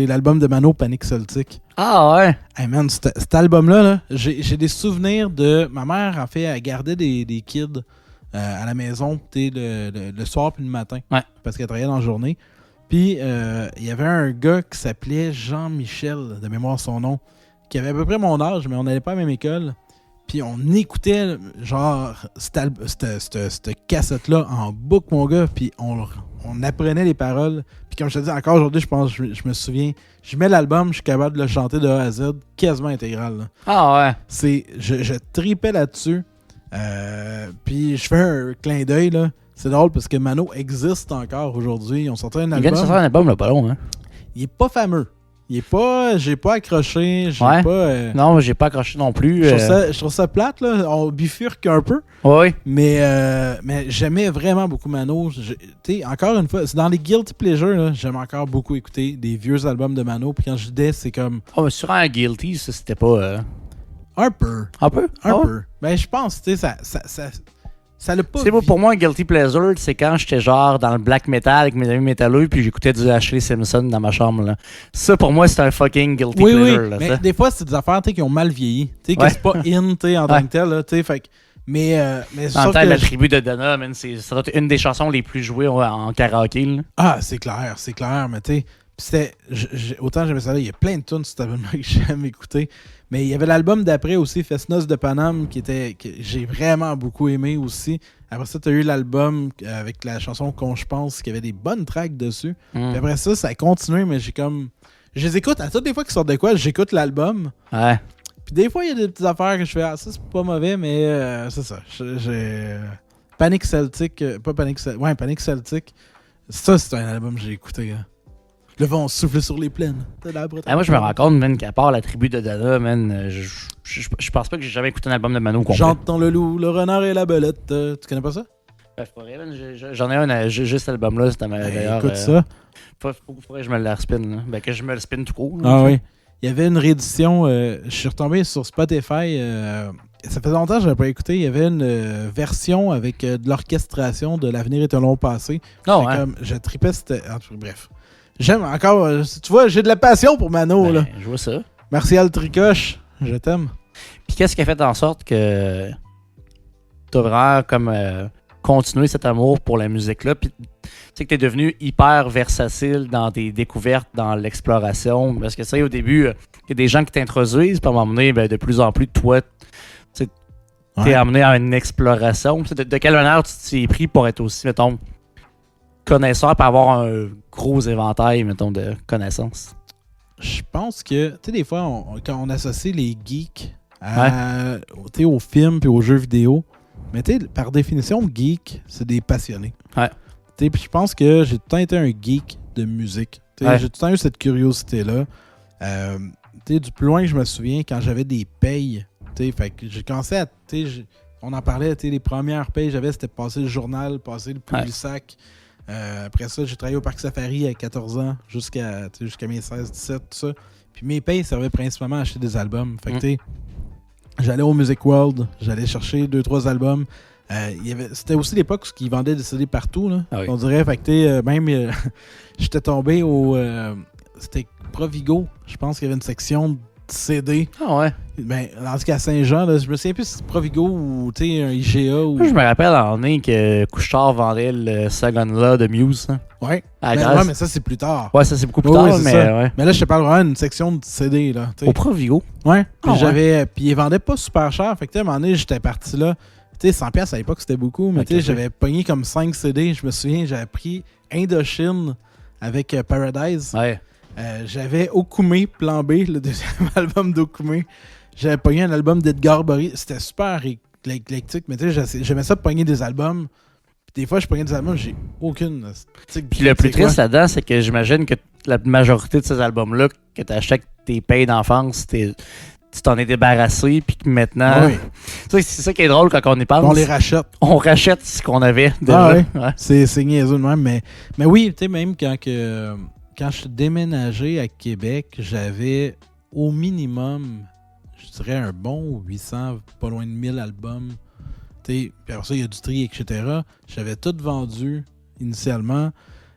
l'album de Mano, Panic Celtic.
Ah ouais?
Hey man, cet album-là, là, j'ai des souvenirs de... Ma mère, en fait, elle gardait des kids à la maison le soir puis le matin.
Ouais.
Parce qu'elle travaillait dans la journée. Puis, il y avait un gars qui s'appelait Jean-Michel, de mémoire son nom, qui avait à peu près mon âge, mais on n'allait pas à la même école. Puis on écoutait, genre, cette cassette-là en boucle, mon gars, puis on apprenait les paroles. Puis comme je te dis, encore aujourd'hui, je pense, je me souviens, je mets l'album, je suis capable de le chanter de A à Z, quasiment intégral. Là.
Ah ouais?
Je tripais là-dessus. Puis je fais un clin d'œil, là. C'est drôle parce que Mano existe encore aujourd'hui. Ils ont sorti un album.
Ils viennent de sortir un album, là, pas long, hein?
Il est pas fameux. J'ai pas accroché.
Non, j'ai pas accroché non plus.
Je trouve ça plate, là. On bifurque un peu.
Oui.
Mais j'aimais vraiment beaucoup Mano. Encore une fois, c'est dans les Guilty Pleasures, là, j'aime encore beaucoup écouter des vieux albums de Mano. Puis quand je dis, c'est comme.
Oh, mais sur un Guilty, ça, c'était pas.
Un peu.
Un peu?
Un peu. Ben, je pense, tu sais, ça l'a pas.
C'est pour moi un guilty pleasure, c'est quand j'étais genre dans le black metal avec mes amis métalleux puis j'écoutais du Ashley Simpson dans ma chambre là. Ça pour moi c'est un fucking guilty pleasure là.
Mais des fois c'est des affaires qui ont mal vieilli, tu sais que c'est pas in en tant que tel là, tu sais fait mais
en tant que la tribu de Donna, man, ça doit être une des chansons les plus jouées en karaoké là.
Ah, c'est clair, mais tu sais autant j'aimais ça là, il y a plein de tunes sur cet album que j'aime écouter. Mais il y avait l'album d'après aussi, Festnos de Paname, que j'ai vraiment beaucoup aimé aussi. Après ça, tu as eu l'album avec la chanson Qu'on je pense, qui avait des bonnes tracks dessus. Puis après ça, ça a continué, mais j'ai comme... Je les écoute, à toutes les fois qu'ils sortent de quoi, j'écoute l'album.
Ouais.
Puis des fois, il y a des petites affaires que je fais, ça, c'est pas mauvais, mais c'est ça. J'ai... Panic Celtic, pas Panic Celtic, ouais, Panic Celtic. Ça, c'est un album que j'ai écouté, là. Le vent souffle sur les plaines.
Moi, je me rends compte, man, qu'à part la tribu de Dada, man, je pense pas que j'ai jamais écouté un album de Mano complet.
J'entends le loup, le renard et la belette. Tu connais pas ça?
Ben, j'en ai un, juste cet album-là. C'était d'ailleurs.
Écoute ça.
Faudrait que je me le spin. Là. Ben, que je me le spin tout court.
Ah oui. Il y avait une réédition. Je suis retombé sur Spotify. Ça fait longtemps que je n'avais pas écouté. Il y avait une version avec de l'orchestration de L'avenir est un long passé.
Non, hein?
Je tripais. Bref. J'aime encore. Tu vois, j'ai de la passion pour Mano.
Ben,
là.
Je vois ça.
Martial Tricoche, je t'aime.
Puis qu'est-ce qui a fait en sorte que tu as vraiment comme continué cet amour pour la musique-là? Puis tu sais que tu es devenu hyper versatile dans tes découvertes, dans l'exploration. Parce que ça, au début, il y a des gens qui t'introduisent, puis à un moment donné, de plus en plus, toi, tu t'es amené à une exploration. De quelle manière tu t'y es pris pour être aussi, mettons, connaisseur, pour avoir un gros éventail, mettons, de connaissances?
Je pense que, tu sais, des fois, quand on associe les geeks aux films et aux jeux vidéo, mais tu sais, par définition, geek, c'est des passionnés.
Ouais.
Tu sais, puis je pense que j'ai tout le temps été un geek de musique. J'ai tout le temps eu cette curiosité-là. Tu sais, du plus loin que je me souviens, quand j'avais des payes, tu sais, fait que j'ai commencé à, tu sais, on en parlait, tu sais, les premières payes que j'avais, c'était passer le journal, passer le Publisac. Après ça, j'ai travaillé au Parc Safari à 14 ans jusqu'à mes 16-17, tout ça. Puis mes payes servaient principalement à acheter des albums. Fait que tu sais, j'allais au Music World, j'allais chercher 2-3 albums. C'était aussi l'époque où ils vendaient des CD partout, là.
Ah oui.
On dirait, fait que même j'étais tombé au... c'était Provigo, je pense qu'il y avait une section de CD.
Ah ouais?
Ben, en tout cas à Saint-Jean, là, je me souviens plus si c'est Provigo ou un IGA. Ou...
Moi, je me rappelle en année que Couche-Tard vendait le Sagan-là de Muse. Hein.
Ouais. Mais ça, c'est plus tard.
Ouais, ça, c'est beaucoup plus tard.
Mais là, je te parle vraiment d'une section de CD. Là,
au Provigo?
Ouais. Puis ils vendaient pas super cher. Fait que, à un moment donné, j'étais parti là. Tu sais, 100$ à l'époque, c'était beaucoup. Mais tu sais, j'avais pogné comme 5 CD. Je me souviens, j'avais pris Indochine avec Paradise.
Ouais.
J'avais Okume, Plan B, le deuxième album d'Okume. J'avais pogné un album d'Edgar Boris. C'était super éclectique, mais tu sais, j'aimais ça pogner des albums. Puis des fois, je pognais des albums, j'ai aucune.
Puis le plus triste là-dedans, c'est que j'imagine que la majorité de ces albums-là que tu achètes avec tes payes d'enfance, tu t'en es débarrassé, puis que maintenant. Oui. C'est ça qui est drôle quand on y pense.
On les rachète.
On rachète ce qu'on avait déjà.
Ah, ouais. C'est niaiseux de même. Mais oui, tu sais, même quand je suis déménagé à Québec, j'avais au minimum, je dirais un bon 800, pas loin de 1000 albums. Puis après ça, il y a du tri, etc. J'avais tout vendu. initialement.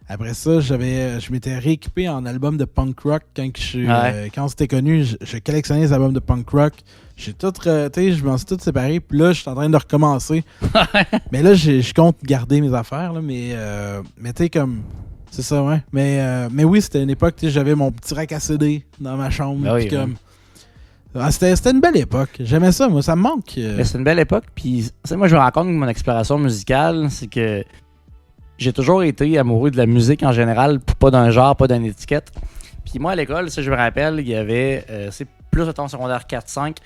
Après ça, je m'étais rééquipé en album de punk rock quand c'était connu. Je collectionnais les albums de punk rock. Je m'en suis tout séparé. Puis là, je suis en train de recommencer. Mais là, je compte garder mes affaires. Là, mais tu sais, comme... C'est ça, ouais. Mais oui, c'était une époque, j'avais mon petit rack à CD dans ma chambre.
Oui,
comme... C'était une belle époque. J'aimais ça, moi. Ça me manque.
Mais c'est une belle époque. Puis, moi, je me rends compte que mon exploration musicale, c'est que j'ai toujours été amoureux de la musique en général, pas d'un genre, pas d'une étiquette. Puis moi, à l'école, je me rappelle, il y avait, c'est plus, mettons, secondaire 4-5,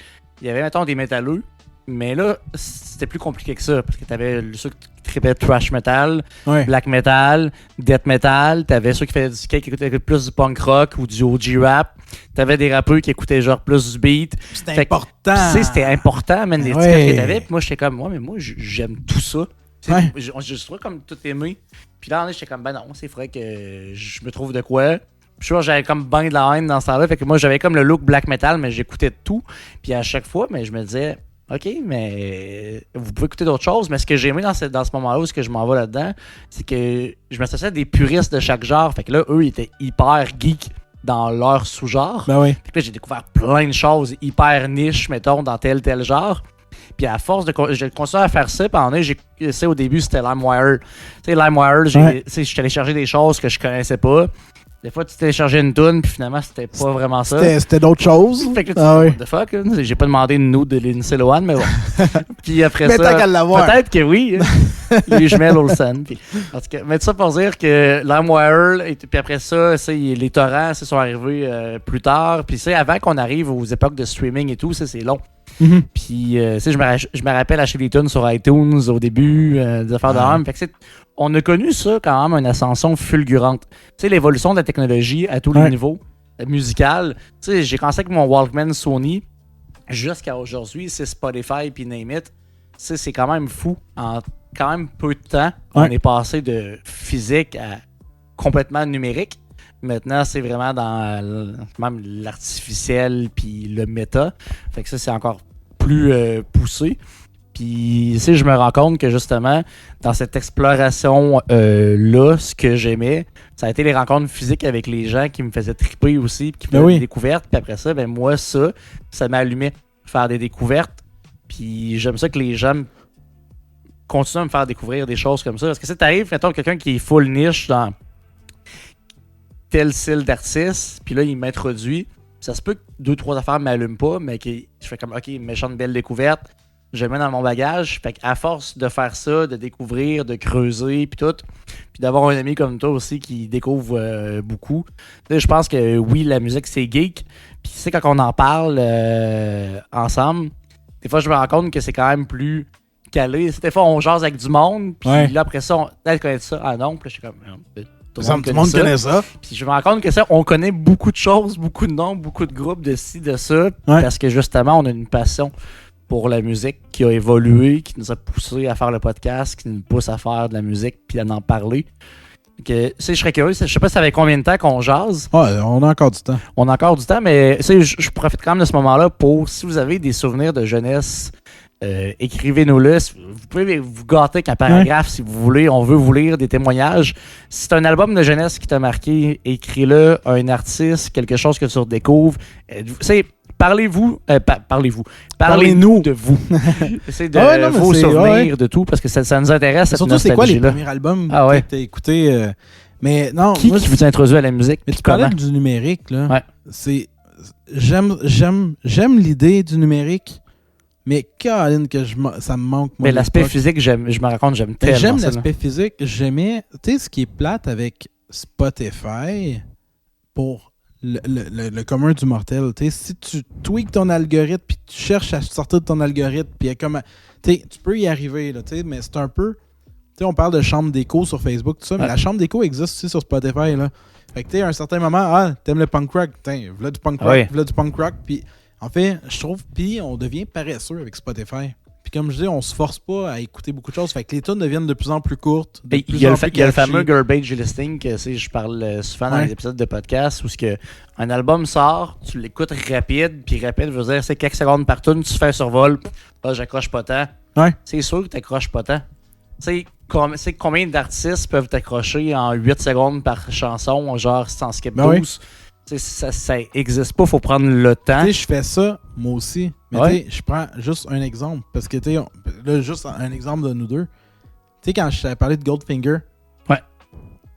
il y avait, mettons, des métalleux. Mais là, c'était plus compliqué que ça, parce que t'avais ceux qui tripaient thrash metal, black metal, death metal, t'avais ceux qui faisaient du skate qui écoutaient plus du punk rock ou du OG rap, t'avais des rappeurs qui écoutaient genre plus du beat.
C'était important.
C'était important, même les étiquettes que t'avais. Puis moi, j'étais comme, mais moi, j'aime tout ça. Je trouvais comme tout aimé. Puis là, j'étais comme, non, c'est vrai que je me trouve de quoi. Je suis sûr, j'avais comme ben de la haine dans ce temps-là. Fait que moi, j'avais comme le look black metal, mais j'écoutais tout. Puis à chaque fois, mais je me disais, OK, mais vous pouvez écouter d'autres choses. Mais ce que j'ai aimé dans ce moment-là, où ce que je m'en vais là-dedans, c'est que je m'associais à des puristes de chaque genre. Fait que là, eux, ils étaient hyper geeks dans leur sous-genre.
Ben oui.
Fait que là, j'ai découvert plein de choses hyper niches, mettons, dans tel genre. Puis à force de continuer à faire ça, pendant j'ai essayé au début, c'était LimeWire. Tu sais, LimeWire, je suis allé chercher des choses que je connaissais pas. Des fois, tu téléchargeais une toune, puis finalement, c'était pas vraiment ça.
C'était d'autres choses.
Fait que what the fuck, hein? J'ai pas demandé une nude de Lindsay Lohan, mais bon. Puis après
mais
ça,
tant qu'à l'avoir.
Peut-être que oui. Les jumelles Olsen. Puis, en tout cas, mais tout ça pour dire que LimeWire, puis après ça, les torrents sont arrivés plus tard. Puis avant qu'on arrive aux époques de streaming et tout, c'est long.
Mm-hmm.
Puis, je me rappelle acheter des tunes sur iTunes au début, des affaires de même. Fait que on a connu ça quand même, une ascension fulgurante. Tu sais, l'évolution de la technologie à tous les niveaux, musical. Tu sais, j'ai commencé avec mon Walkman Sony jusqu'à aujourd'hui, c'est Spotify puis name it. Tu sais, c'est quand même fou. En quand même peu de temps, on est passé de physique à complètement numérique. Maintenant, c'est vraiment dans même l'artificiel puis le méta. Fait que ça, c'est encore plus poussé. Puis, tu sais, je me rends compte que justement, dans cette exploration-là, ce que j'aimais, ça a été les rencontres physiques avec les gens qui me faisaient triper aussi, qui me faisaient des découvertes. Puis après ça, moi, ça m'allumait faire des découvertes. Puis j'aime ça que les gens continuent à me faire découvrir des choses comme ça. Parce que si t'arrives, mettons, quelqu'un qui est full niche dans tel style d'artiste, puis là, il m'introduit. Ça se peut que 2-3 affaires ne m'allument pas, mais je fais comme, OK, méchante belle découverte. Je le mets dans mon bagage. Fait qu'à force de faire ça, de découvrir, de creuser, puis tout, puis d'avoir un ami comme toi aussi qui découvre beaucoup, je pense que oui, la musique, c'est geek. Puis tu sais, quand on en parle ensemble, des fois, je me rends compte que c'est quand même plus calé. Des fois, on jase avec du monde, puis là, après ça, elle connaît ça. Ah non, puis je suis comme...
Tout le monde connaît ça.
Puis je me rends compte que ça, on connaît beaucoup de choses, beaucoup de noms, beaucoup de groupes de ci, de ça, parce que justement, on a une passion pour la musique qui a évolué, qui nous a poussé à faire le podcast, qui nous pousse à faire de la musique puis à en parler. Je serais curieux, je sais pas ça fait combien de temps qu'on jase.
Ouais, on a encore du temps.
On a encore du temps, mais je profite quand même de ce moment-là pour, si vous avez des souvenirs de jeunesse, écrivez-nous-le. Vous pouvez vous gâter avec un paragraphe si vous voulez. On veut vous lire des témoignages. Si c'est un album de jeunesse qui t'a marqué, écris-le. Un artiste, quelque chose que tu redécouvres. Parlez-nous de vous. C'est de vos souvenirs, de tout, parce que ça nous intéresse.
Surtout, c'est quoi les premiers albums que tu as écoutés? Mais non,
qui vous a introduit à la musique?
Mais tu parlais du numérique, là.
Ouais.
J'aime l'idée du numérique, mais Caroline, ça me manque.
Mais l'aspect physique, je me raconte, j'aime tellement ça.
J'aime l'aspect physique. J'aimais... Tu sais, ce qui est plate avec Spotify, pour le commun du mortel, tu sais, si tu tweaks ton algorithme puis tu cherches à sortir de ton algorithme, puis tu peux y arriver, là, mais c'est un peu... Tu sais, on parle de chambre d'écho sur Facebook, tout ça, mais la chambre d'écho existe aussi sur Spotify, là. Fait que, tu sais, à un certain moment, t'aimes le punk rock, v'là du punk rock, v'là du punk rock, puis en fait, je trouve, puis on devient paresseux avec Spotify. Puis comme je dis, on se force pas à écouter beaucoup de choses. Fait que les tunes deviennent de plus en plus courtes.
Il y a le fameux garbage listing que je parle souvent dans les épisodes de podcast où un album sort, tu l'écoutes rapide, puis rapide veut dire c'est quelques secondes par tune, tu fais un survol, j'accroche pas tant.
Ouais.
C'est sûr que t'accroches pas tant. Tu sais, combien d'artistes peuvent t'accrocher en 8 secondes par chanson, genre sans skip 12? Ça existe pas, faut prendre le temps.
Je fais ça, moi aussi. Mais je prends juste un exemple. Parce que, là, juste un exemple de nous deux. Tu sais, quand je t'avais parlé de Goldfinger,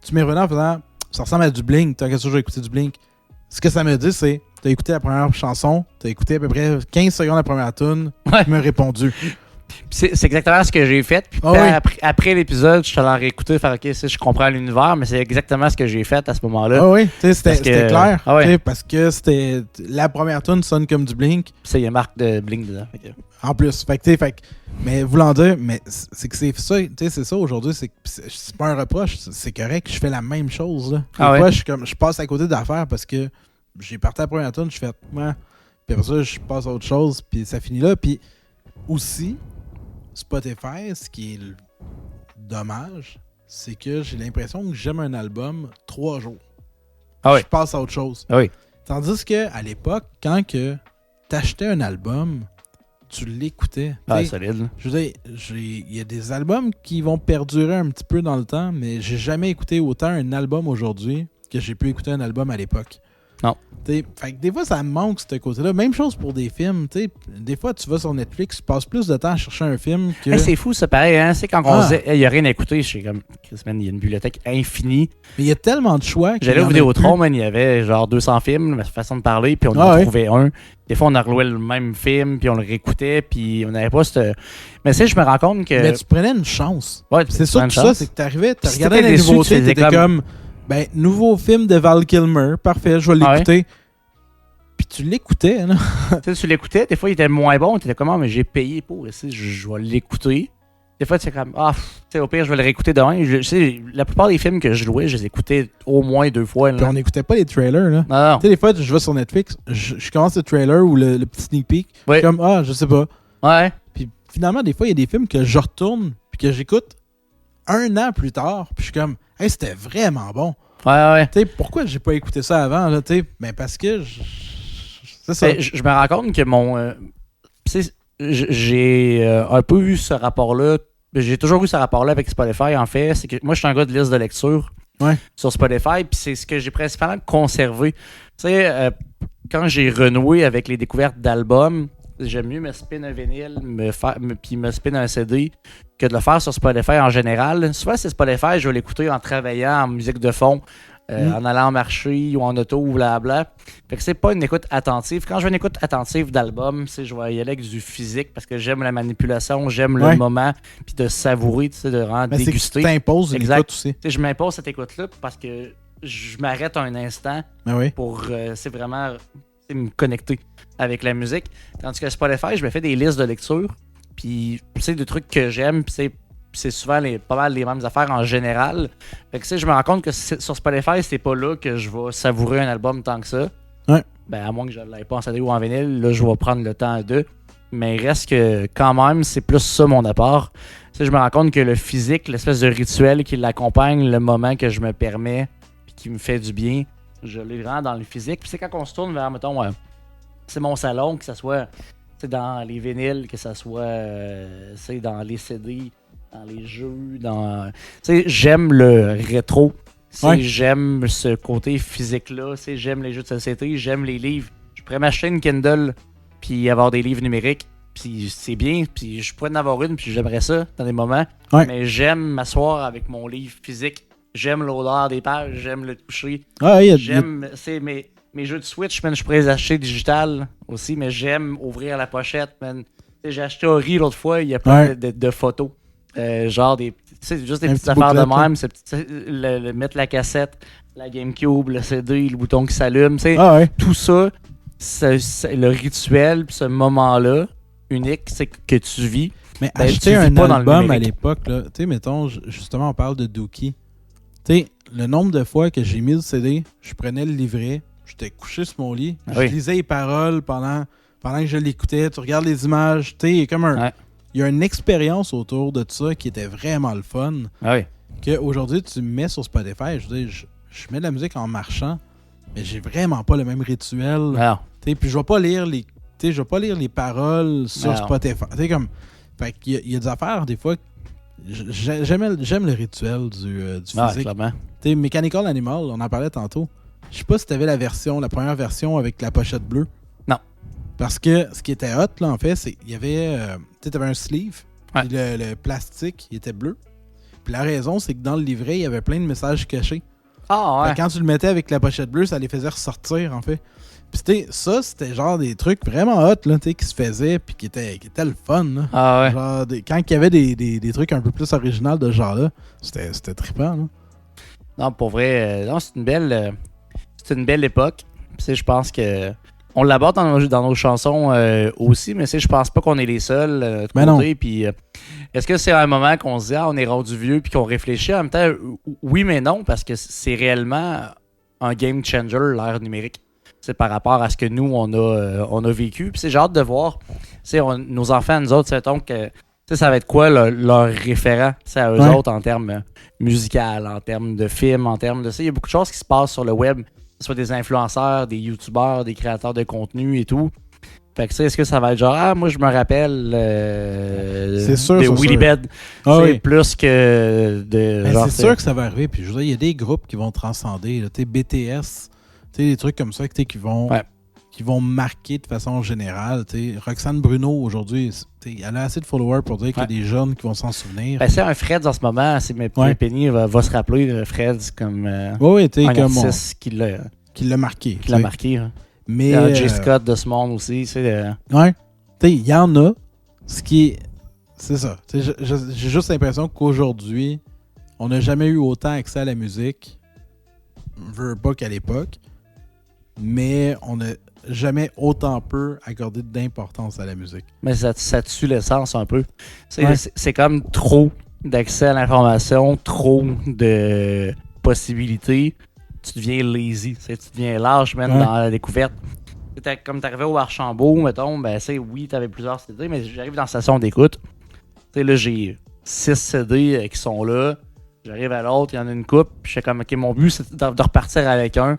tu m'es revenu en faisant ça ressemble à du Blink. T'as quelque chose, j'ai écouté du Blink. Ce que ça me dit, c'est t'as écouté la première chanson, t'as écouté à peu près 15 secondes la première tune, tu m'as répondu.
C'est exactement ce que j'ai fait. Puis après l'épisode, je te l'ai réécouté, faire OK, je comprends l'univers, mais c'est exactement ce que j'ai fait à ce moment-là.
Ah oui, c'était clair. Parce que c'était la première tune sonne comme du Blink.
Il y a marque de Blink dedans.
En plus, mais voulant dire, mais c'est que c'est ça, c'est ça aujourd'hui, c'est pas un reproche, c'est correct, je fais la même chose. Là. Des fois, je passe à côté d'affaires parce que j'ai parti à la première tune, je fais puis après ça, je passe à autre chose, puis ça finit là. Puis aussi, Spotify, ce qui est dommage, c'est que j'ai l'impression que j'aime un album 3 jours. Je passe à autre chose. Tandis qu'à l'époque, quand que t'achetais un album, tu l'écoutais.
Solide.
Je veux dire, il y a des albums qui vont perdurer un petit peu dans le temps, mais j'ai jamais écouté autant un album aujourd'hui que j'ai pu écouter un album à l'époque.
Non.
Fait que des fois, ça me manque ce côté-là. Même chose pour des films. Des fois, tu vas sur Netflix, tu passes plus de temps à chercher un film que...
c'est fou, ça, pareil. Hein? C'est quand on disait, il n'y a rien à écouter. Je suis comme, il y a une bibliothèque infinie.
Mais il y a tellement de choix.
J'allais au Vidéotron, il y avait genre 200 films, ma façon de parler, puis on en trouvait un. Des fois, on a reloué le même film, puis on le réécoutait, puis on n'avait pas cette... Mais je me rends compte que...
Mais tu prenais une chance.
C'est
ça, c'est que tu arrivais, tu regardais les nouveautés, tu étais comme... nouveau film de Val Kilmer, parfait, je vais l'écouter. Puis tu l'écoutais, là.
Tu l'écoutais, des fois il était moins bon, tu étais comme, mais j'ai payé pour ici, je vais l'écouter. Des fois tu es comme, au pire, je vais le réécouter demain. La plupart des films que je louais, je les écoutais au moins 2 fois.
Puis on n'écoutait pas les trailers, là.
Non.
Tu sais, des fois, je vais sur Netflix, je commence le trailer ou le petit sneak peek, je suis comme, je sais pas. Puis finalement, des fois, il y a des films que je retourne, puis que j'écoute 1 an plus tard, puis je suis comme, hey, c'était vraiment bon. Tu sais, pourquoi j'ai pas écouté ça avant, là, tu sais? Ben, parce que c'est ça.
Je me rends compte que j'ai un peu eu ce rapport-là. J'ai toujours eu ce rapport-là avec Spotify, en fait. C'est que moi, je suis un gars de liste de lecture sur Spotify, puis c'est ce que j'ai principalement conservé. Tu sais, quand j'ai renoué avec les découvertes d'albums, j'aime mieux me spin un vinyle puis me spin un CD que de le faire sur Spotify en général. Souvent, c'est Spotify, je vais l'écouter en travaillant en musique de fond, en allant marcher ou en auto ou blabla. Fait que c'est pas une écoute attentive. Quand je veux une écoute attentive d'album, je vais y aller avec du physique parce que j'aime la manipulation, j'aime le moment, puis de savourer, de vraiment déguster.
C'est que tu t'imposes une écoute aussi.
Je m'impose cette écoute-là parce que je m'arrête un instant pour c'est vraiment me connecter avec la musique. Tandis que Spotify, je me fais des listes de lecture, puis c'est des trucs que j'aime, puis c'est souvent pas mal les mêmes affaires en général. Fait que je me rends compte que sur Spotify, c'est pas là que je vais savourer un album tant que ça. Ben, à moins que je l'aille pas en CD ou en vinyle, là, je vais prendre le temps d'eux. Mais il reste que, quand même, c'est plus ça mon apport. Je me rends compte que le physique, l'espèce de rituel qui l'accompagne, le moment que je me permets, puis qui me fait du bien, je l'ai vraiment dans le physique. Puis c'est quand on se tourne vers, mettons, c'est mon salon, que ce soit dans les vinyles, que ce soit dans les CD, dans les jeux, j'aime le rétro. J'aime ce côté physique-là. J'aime les jeux de société, j'aime les livres. Je pourrais m'acheter une Kindle puis avoir des livres numériques, puis c'est bien, puis je pourrais en avoir une, puis j'aimerais ça dans des moments. Mais j'aime m'asseoir avec mon livre physique. J'aime l'odeur des pages, j'aime le toucher. J'aime mes jeux de Switch, man, je pourrais les acheter digital aussi, mais j'aime ouvrir la pochette, man. J'ai acheté Ori l'autre fois, il y a plein de photos. Genre juste des petites affaires de même, mettre la cassette, la GameCube, le CD, le bouton qui s'allume, tout ça, le rituel, ce moment-là unique, c'est que tu vis.
Mais acheter un album à l'époque, tu sais, mettons, justement, on parle de Dookie. Tu sais, le nombre de fois que j'ai mis le CD, je prenais le livret, j'étais couché sur mon lit, je lisais les paroles pendant que je l'écoutais, tu regardes les images, tu sais, il y a comme il y a une expérience autour de ça qui était vraiment le fun. Qu'aujourd'hui, tu me mets sur Spotify, je veux dire, je mets de la musique en marchant, mais j'ai vraiment pas le même rituel. Puis je vais pas lire les paroles sur Spotify. Comme, fait qu'il y a des affaires, des fois, j'aime le rituel du physique.
Clairement.
Mechanical Animal, on en parlait tantôt. Je sais pas si t'avais la première version avec la pochette bleue.
Non.
Parce que ce qui était hot, là, en fait, c'est qu'il y avait... t'avais un sleeve, puis le plastique, il était bleu. Puis la raison, c'est que dans le livret, il y avait plein de messages cachés.
Ah ouais.
Quand tu le mettais avec la pochette bleue, ça les faisait ressortir, en fait. Puis c'était genre des trucs vraiment hot là, qui se faisaient puis qui étaient le fun. Là.
Ah ouais.
Genre quand il y avait des trucs un peu plus originaux de ce genre-là, c'était trippant. Là.
Non, pour vrai, c'est une belle époque. Puis je pense que on l'aborde dans nos chansons aussi, mais je pense pas qu'on est les seuls de côté. Puis est-ce que c'est un moment qu'on se dit on est rendu vieux puis qu'on réfléchit en même temps? Oui, mais non, parce que c'est réellement un game changer l'ère numérique. C'est par rapport à ce que nous, on a vécu. Puis j'ai hâte de voir nos enfants, nous autres, donc ça va être quoi leur référent à eux autres en termes musicaux, en termes de films, en termes de ça. Il y a beaucoup de choses qui se passent sur le web, que ce soit des influenceurs, des youtubeurs, des créateurs de contenu et tout. Fait que est-ce que ça va être genre moi je me rappelle de Willy Bed. C'est plus que de
genre, c'est sûr que ça va arriver. Puis je veux dire, il y a des groupes qui vont transcender. Là, BTS. Des trucs comme ça qui vont marquer de façon générale. Roxane Bruno, aujourd'hui, elle a assez de followers pour dire qu'il y a des jeunes qui vont s'en souvenir.
C'est un Fred en ce moment. Penny va se rappeler Fred comme un artiste qui
l'a marqué.
Qui l'a marqué. Mais J. Scott de ce monde aussi.
Il y en a. C'est ça. J'ai juste l'impression qu'aujourd'hui, on n'a jamais eu autant accès à la musique. Je veux pas qu'à l'époque. Mais on n'a jamais autant peu accordé d'importance à la musique.
Mais ça tue l'essence un peu. C'est comme trop d'accès à l'information, trop de possibilités. Tu deviens lazy, tu deviens lâche même dans la découverte. Comme t'arrivais au Archambault, mettons, oui, t'avais plusieurs CD, mais j'arrive dans la station d'écoute. Là, j'ai 6 CD qui sont là. J'arrive à l'autre, il y en a une coupe, puis je fais comme, OK, mon but, c'est de repartir avec un.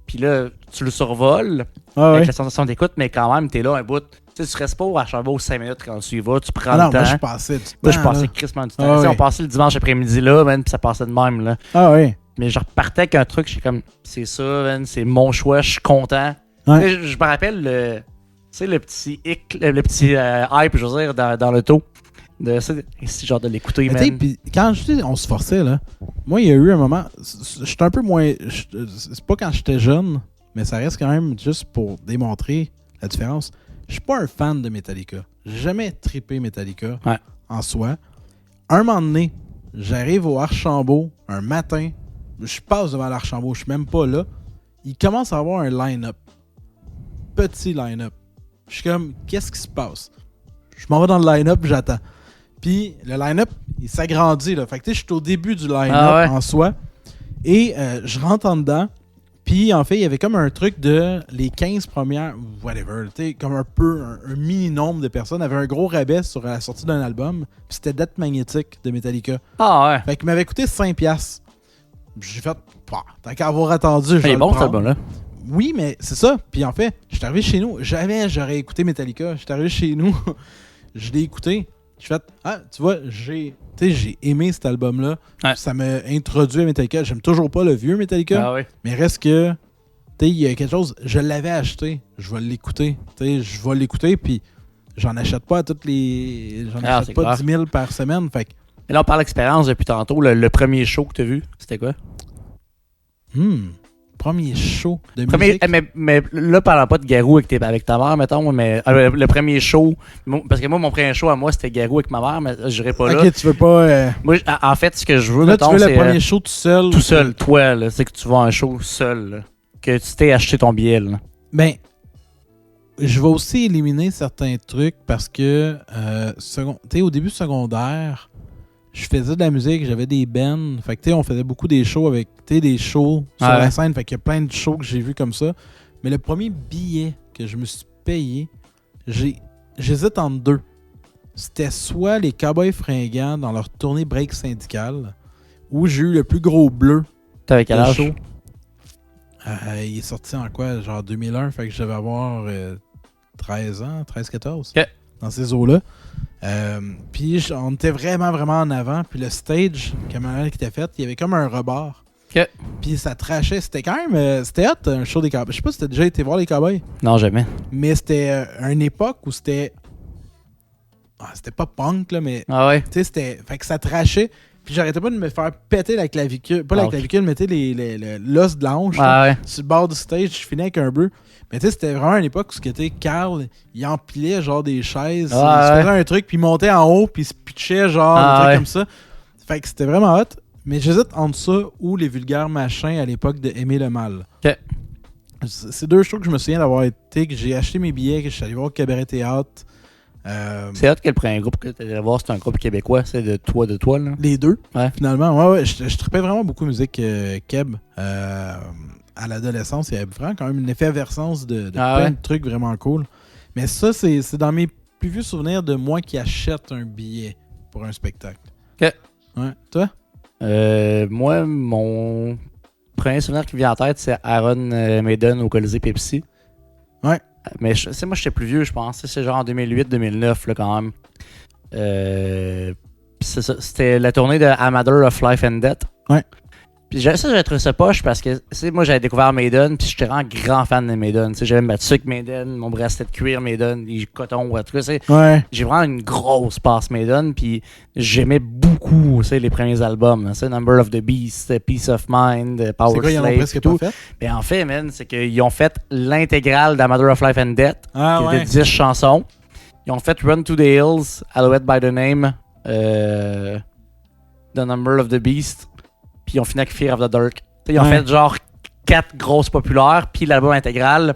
Puis là, tu le survoles avec la sensation d'écoute, mais quand même, t'es là un bout. Tu restes pas au Archambault 5 minutes quand tu y vas, tu prends le temps.
Moi, je passais du temps.
Moi, je passais crissement du temps. On passait le dimanche après-midi là, puis ça passait de même. Là. Mais je repartais avec un truc, je suis comme, c'est ça, man, c'est mon choix, je suis content. Je me rappelle le petit hype, je veux dire, dans l'auto. C'est genre de l'écouter, man.
Puis quand on se forçait, là, moi, il y a eu un moment, j'étais un peu moins... C'est pas quand j'étais jeune, mais ça reste quand même juste pour démontrer la différence. Je suis pas un fan de Metallica. J'ai jamais trippé Metallica en soi. Un moment donné, j'arrive au Archambault un matin, je passe devant l'Archambault, je suis même pas là. Il commence à avoir un line-up. Petit line-up. Je suis comme, qu'est-ce qui se passe? Je m'en vais dans le line-up, j'attends. Puis le line-up, il s'agrandit. Là. Fait que je suis au début du line-up en soi. Et je rentre en dedans. Puis en fait, il y avait comme un truc de les 15 premières, whatever, comme un peu un mini-nombre de personnes avaient un gros rabais sur la sortie d'un album. Puis c'était Death Magnetic de Metallica. Fait qu'il m'avait coûté 5$. J'ai fait, tant qu'à avoir attendu, je vais
bon,
le prendre.
Là.
Oui, mais c'est ça. Puis en fait, je suis arrivé chez nous. Jamais j'aurais écouté Metallica. Je suis arrivé chez nous. Je l'ai écouté. Je fait, tu vois, j'ai aimé cet album-là. Ça m'a introduit à Metallica. J'aime toujours pas le vieux Metallica. Mais reste que, il y a quelque chose. Je l'avais acheté. Je vais l'écouter. Je vais l'écouter. Puis j'en achète pas à toutes les. J'en achète pas 10 000 par semaine. Fait que...
Et là, on parle d'expérience depuis tantôt. Le premier show que tu as vu, c'était quoi?
Premier show de musique.
Mais là, parlant pas de Garou avec ta mère, mettons, mais le premier show, parce que moi, mon premier show à moi, c'était Garou avec ma mère, mais je n'irai pas là.
Ok, tu veux pas...
Moi, en fait, ce que je veux,
là,
mettons,
tu veux le premier show tout seul?
Tout seul, toi, là, c'est que tu vas à un show seul, là, que tu t'es acheté ton billet, là.
Ben, je vais aussi éliminer certains trucs parce que, au début secondaire, je faisais de la musique, j'avais des bands. Fait que, on faisait beaucoup des shows avec, des shows sur la scène. Fait qu'il y a plein de shows que j'ai vus comme ça. Mais le premier billet que je me suis payé, j'hésite entre deux. C'était soit les Cowboys Fringants dans leur tournée break syndicale, où j'ai eu le plus gros bleu.
T'avais quel âge?
Il est sorti en quoi? Genre 2001. Fait que je devais avoir 13 ans, 13-14.
Okay.
Dans ces eaux-là. Puis on était vraiment, vraiment en avant. Puis le stage qui était fait, il y avait comme un rebord.
Okay.
Puis ça trashait. C'était quand même... c'était hot, un show des Cowboys. Je sais pas si t'as déjà été voir les Cowboys.
Non, jamais.
Mais c'était une époque où c'était... c'était pas punk, là, mais...
Ah ouais?
Tu sais, c'était... Fait que ça trashait. Puis j'arrêtais pas de me faire péter la clavicule. Pas la clavicule, mais tu sais, l'os de l'ange. Sur le bord du stage, je finais avec un bœuf. Mais tu sais, c'était vraiment une époque où Carl, il empilait genre des chaises. Il se faisait un truc, puis il montait en haut, puis il se pitchait genre un truc comme ça. Fait que c'était vraiment hot. Mais j'hésite entre ça ou les vulgaires machins à l'époque de Aimer le mal.
Okay.
C'est deux shows que je me souviens d'avoir été, que j'ai acheté mes billets, que je suis allé voir au Cabaret Théâtre.
C'est hot quel premier groupe que tu allé voir, c'est un groupe québécois, c'est de toi là?
Les deux, finalement. Ouais, je trippais vraiment beaucoup musique Keb. À l'adolescence, il y avait vraiment quand même une effervescence de plein de trucs vraiment cool. Mais ça, c'est dans mes plus vieux souvenirs de moi qui achète un billet pour un spectacle.
OK.
Ouais. Toi?
Moi, mon premier souvenir qui vient en tête, c'est Aaron Maiden au Colisée Pepsi.
Ouais.
Mais moi, j'étais plus vieux, je pense. C'est genre en 2008-2009, là, quand même. C'est ça, c'était la tournée de Amador of Life and Death.
Ouais.
Puis j'ai trouvé ça poche parce que moi j'avais découvert Maiden, puis j'étais vraiment grand fan de Maiden. J'avais ma tuque Maiden, mon bracelet de cuir Maiden, les cotons, en tout cas. J'ai vraiment une grosse passe Maiden, puis j'aimais beaucoup les premiers albums. Number of the Beast, Peace of Mind, Power
Slave. Ils en ont presque tout fait?
Mais en fait, man, c'est qu'ils ont fait l'intégrale d'Amador of Life and Death, qui était 10 chansons. Ils ont fait Run to the Hills, Alouette by the Name, The Number of the Beast. Puis ils ont fini avec Fear of the Dark. Ils ont fait genre 4 grosses populaires, puis l'album intégral.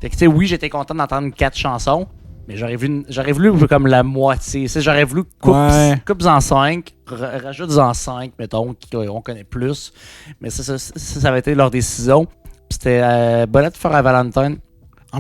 Fait que oui, j'étais content d'entendre 4 chansons, mais j'aurais voulu comme la moitié. J'aurais voulu coupe en 5, rajoute-en 5, mettons, qu'on connaît plus. Mais ça avait été leur décision. Puis c'était Bonnet for a Valentine.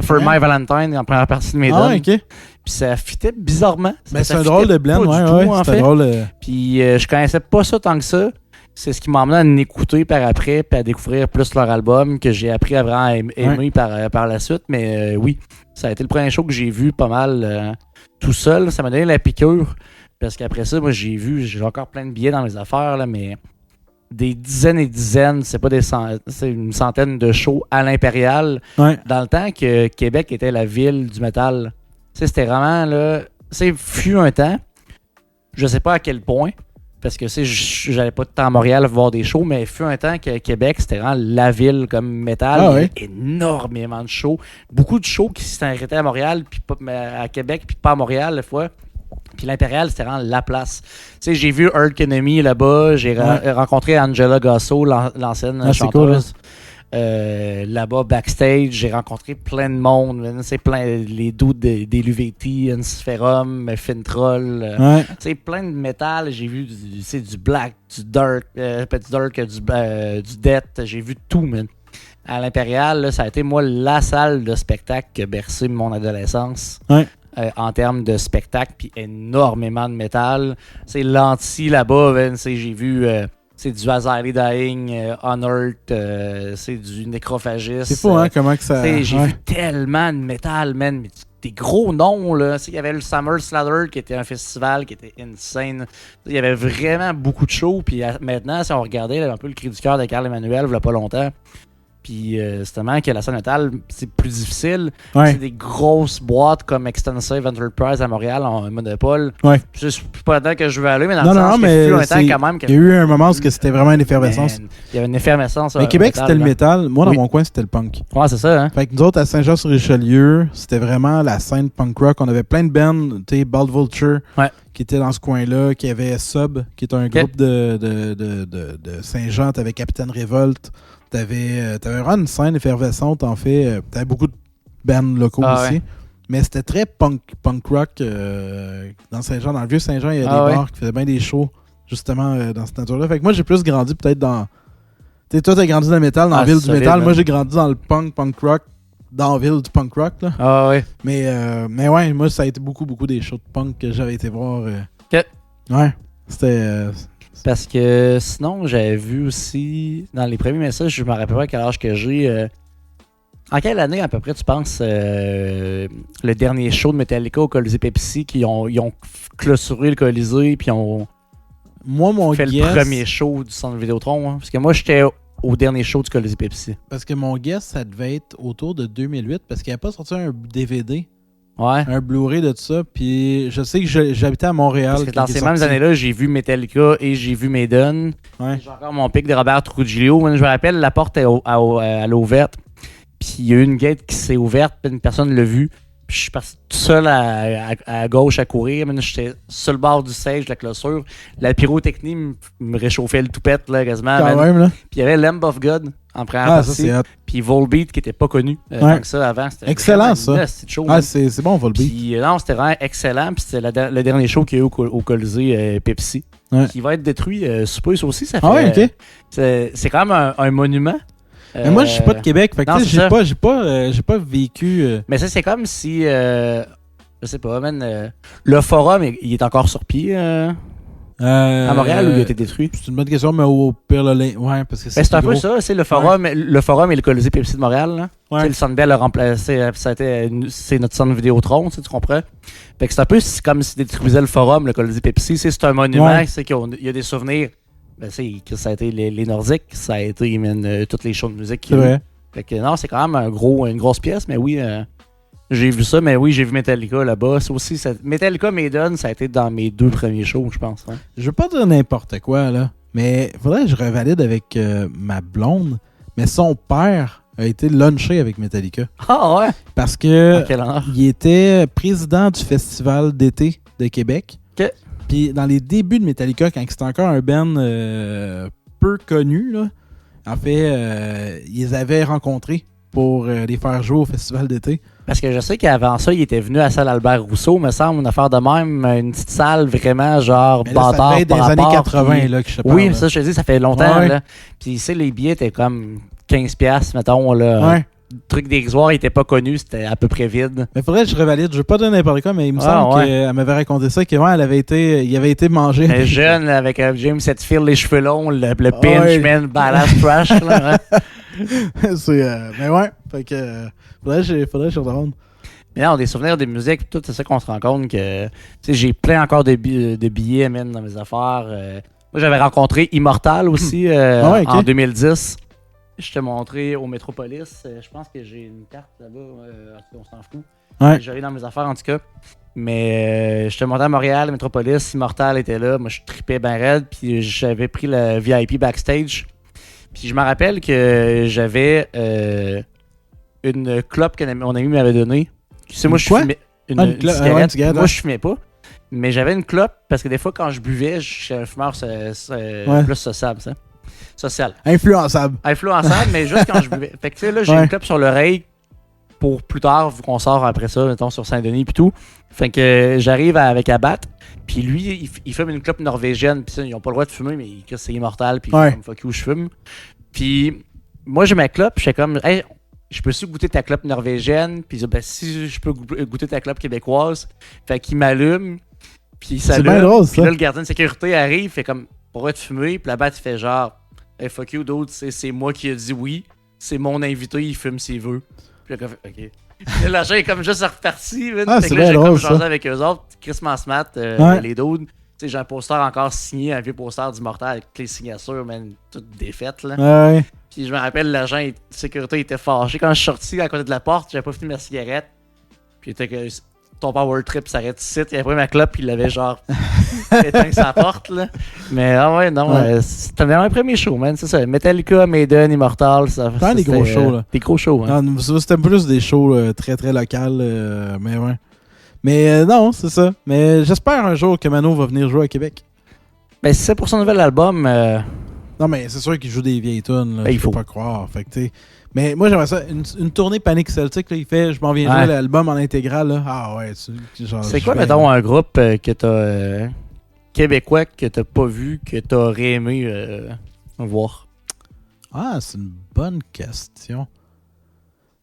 For My Valentine, en première partie de mes donnes.
OK.
Puis ça fitait bizarrement.
Mais c'est un drôle de blend,
c'était
drôle.
Puis je connaissais pas ça tant que ça. C'est ce qui m'a amené à l'écouter par après puis à découvrir plus leur album que j'ai appris à vraiment aimer par la suite. Mais oui, ça a été le premier show que j'ai vu pas mal tout seul. Ça m'a donné la piqûre parce qu'après ça, moi j'ai encore plein de billets dans mes affaires, là, mais des dizaines et dizaines, c'est une centaine de shows à l'Impérial dans le temps que Québec était la ville du métal. C'était vraiment là, fut un temps, je sais pas à quel point, parce que j'allais pas de temps à Montréal voir des shows, mais il fut un temps que Québec, c'était vraiment la ville comme métal. Il y avait énormément de shows. Beaucoup de shows qui s'arrêtaient à Montréal, puis à Québec, puis pas à Montréal, des fois. Puis l'Impérial, c'était vraiment la place. J'ai vu Earth Enemy là-bas. J'ai rencontré Angela Gosso, l'ancienne chanteuse. Cool, là-bas, backstage, j'ai rencontré plein de monde. Les doutes des Luvetti, Enspherum, Fintroll. Plein de métal. J'ai vu du black, du dark, du death. J'ai vu tout, man. À l'Impérial, là, ça a été, moi, la salle de spectacle qui a bercé mon adolescence. En termes de spectacle, puis énormément de métal. C'est l'anti là-bas, j'ai vu c'est du Azalea Dying, Unearthed, c'est du Nécrophagiste.
C'est fou, comment que ça...
J'ai vu tellement de métal, man, mais des gros noms, là. Il y avait le Summer Slaughter, qui était un festival, qui était insane. Il y avait vraiment beaucoup de shows, puis maintenant, si on regardait un peu le cri du cœur de Carl Emmanuel, il y a pas longtemps, puis justement que la scène métal, c'est plus difficile. C'est des grosses boîtes comme Extensive Enterprise à Montréal en monopole. C'est pas là que je veux aller, mais dans le sens
mais
un temps quand même.
Il y a eu un moment où c'était vraiment une effervescence.
Il y avait une effervescence.
Mais Québec, c'était le métal. Moi, dans mon coin, c'était le punk.
Ouais, c'est ça.
Fait que nous autres, à Saint-Jean-sur-Richelieu, c'était vraiment la scène punk rock. On avait plein de bands, tu sais, Bald Vulture, qui était dans ce coin-là, qui avait Sub, qui est un groupe de Saint-Jean. T'avais Capitaine Révolte. T'avais vraiment une scène effervescente, en fait. T'avais beaucoup de bands locaux aussi. Mais c'était très punk rock dans Saint-Jean. Dans le vieux Saint-Jean, il y a des bars qui faisaient bien des shows, justement, dans cette nature-là. Fait que moi, j'ai plus grandi peut-être dans... Tu sais, toi, t'as grandi dans le métal, dans la ville du métal. Moi, j'ai grandi dans le punk rock, dans la ville du punk rock, là. Mais ouais, moi, ça a été beaucoup des shows de punk que j'avais été voir. Ouais, c'était...
Parce que sinon, j'avais vu aussi, dans les premiers messages, je me rappelle pas à quel âge que j'ai, En quelle année, à peu près, tu penses, le dernier show de Metallica au Colisée Pepsi, ils ont clôturé le Colisée, puis ils ont fait le premier show du centre Vidéotron? Hein? Parce que moi, j'étais au dernier show du Colisée Pepsi.
Parce que mon guess, ça devait être autour de 2008, parce qu'il n'y a pas sorti un DVD.
Ouais.
Un Blu-ray de ça, puis je sais que j'habitais à Montréal.
Parce que dans ces mêmes années-là, j'ai vu Metallica et j'ai vu Maiden.
Ouais.
J'ai encore mon pic de Robert Trujillo. Je me rappelle, la porte elle est ouverte, puis il y a eu une gate qui s'est ouverte, puis une personne l'a vue. Puis je suis parti tout seul à gauche à courir. J'étais sur le bord du siège de la clôture. La pyrotechnie me réchauffait le toupette, là, quasiment.
Quand même, là.
Puis il y avait Lamb of God en première partie. Puis Volbeat qui était pas connu tant que ça avant. C'était
excellent, ça.
Show,
c'est bon, Volbeat.
Puis non, c'était vraiment excellent. Puis c'était le dernier show qu'il y a eu au Colisée Pepsi.
Ouais.
Qui va être détruit sous ça aussi. Ça fait,
ok.
C'est quand même un monument.
Mais moi, je suis pas de Québec, fait que j'ai pas vécu.
Mais ça, c'est comme si, je sais pas, le forum, il est encore sur pied à Montréal ou il a été détruit?
C'est une bonne question, mais au pire, ouais, parce que
c'est un peu ça, c'est le forum et le Colisée Pepsi de Montréal. Là. Ouais. Le Centre Bell a remplacé, c'est notre centre Vidéotron, tu comprends? Fait que c'est un peu comme si détruisait le forum, le Colisée Pepsi. C'est un monument, c'est qu'il y a des souvenirs. Ben, ça a été les Nordiques, ça a été toutes les shows de musique qu'il y a eu. Fait que non, c'est quand même une grosse pièce, mais oui, j'ai vu ça, mais oui, j'ai vu Metallica là-bas. C'est aussi, Metallica Maiden, ça a été dans mes 2 premiers shows, je pense. Hein.
Je veux pas dire n'importe quoi, là, mais faudrait que je revalide avec ma blonde, mais son père a été lunché avec Metallica.
Ah ouais?
Parce que il était président du Festival d'été de Québec.
OK.
Puis dans les débuts de Metallica, quand c'était encore un band peu connu, là, en fait, ils les avaient rencontrés pour les faire jouer au festival d'été.
Parce que je sais qu'avant ça, il était venu à la salle Albert Rousseau, me semble, une affaire de même, une petite salle vraiment genre
bâtard. Ça fait des années 80 là, que je sais pas.
Oui,
là.
Ça, je te dis, ça fait longtemps. Ouais. Là. Puis, tu sais, les billets étaient comme $15, mettons. Là. Ouais. Le truc dérisoire, il était pas connu, c'était à peu près vide.
Mais faudrait que je revalide. Je veux pas donner n'importe quoi, mais il me semble qu'elle m'avait raconté ça, qu'il avait été mangé.
Elle jeune, là, avec James Hetfield, les cheveux longs, le pinch, man, badass trash. Là,
mais ouais, fait que faudrait que je retourne.
Mais non, des souvenirs de musique, tout, c'est ça qu'on se rend compte que j'ai plein encore de billets dans mes affaires. Moi, j'avais rencontré Immortal aussi en 2010. Je t'ai montré au Métropolis. Je pense que j'ai une carte là-bas. On s'en fout.
Ouais.
J'allais dans mes affaires, en tout cas. Mais je t'ai montré à Montréal, Métropolis. Immortal était là. Moi, je tripais bien raide. Puis j'avais pris le VIP backstage. Puis je me rappelle que j'avais une clope que mon ami m'avait donnée. Tu sais, moi, je fumais une cigarette. Moi, je fumais pas. Mais j'avais une clope parce que des fois, quand je buvais, je suis un fumeur plus sociable, ça. Social.
Influençable,
mais juste quand je buvais. Fait que tu sais, là, j'ai une clope sur l'oreille pour plus tard, vu qu'on sort après ça, mettons, sur Saint-Denis et tout. Fait que j'arrive avec Abat, puis lui, il fume une clope norvégienne, puis ça, ils ont pas le droit de fumer, mais c'est Immortal, puis comme fuck you, je fume. Puis moi, j'ai ma clope, je fais comme, hey, je peux-tu goûter ta clope norvégienne? Puis ben, si je peux goûter ta clope québécoise. Fait qu'il m'allume, puis il s'allume.
C'est bien drôle, ça.
Puis là, le gardien de sécurité arrive, fait comme, pourquoi tu fumer? Puis là-bas, il fait genre, hey, fuck you, d'autres, c'est moi qui ai dit oui. C'est mon invité, il fume s'il veut. Puis là, ok. Puis là, est comme juste reparti. Fait que là, j'ai comme changé avec eux autres. Christmas Smart, les dudes. Tu sais, j'ai un poster encore signé, un vieux poster d'Immortal avec toutes les signatures, man, toutes défaites, là.
Ouais.
Puis je me rappelle, l'agent de sécurité était fâché. Quand je suis sorti à côté de la porte, j'avais pas fini ma cigarette. Puis il était que ton Power Trip s'arrête ici. Il avait pris ma clope, puis il l'avait genre éteint sa porte, là. Mais c'était vraiment un premier show, man. C'est ça. Metallica, Maiden, Immortal.
C'était des gros shows, là.
Des gros shows, hein.
Non, c'était plus des shows très, très locales. Mais ouais. Mais non, c'est ça. Mais j'espère un jour que Mano va venir jouer à Québec.
Ben, si c'est pour son nouvel album.
Non, mais c'est sûr qu'il joue des vieilles tunes.
Ben, il faut
pas croire. Fait que, mais moi, j'aimerais ça. Une tournée Panic Celtic, là, il fait je m'en viens jouer l'album en intégral. Là. Ah ouais.
C'est quoi, mettons, un groupe que t'as québécois que t'as pas vu, que t'aurais aimé voir?
Ah, c'est une bonne question.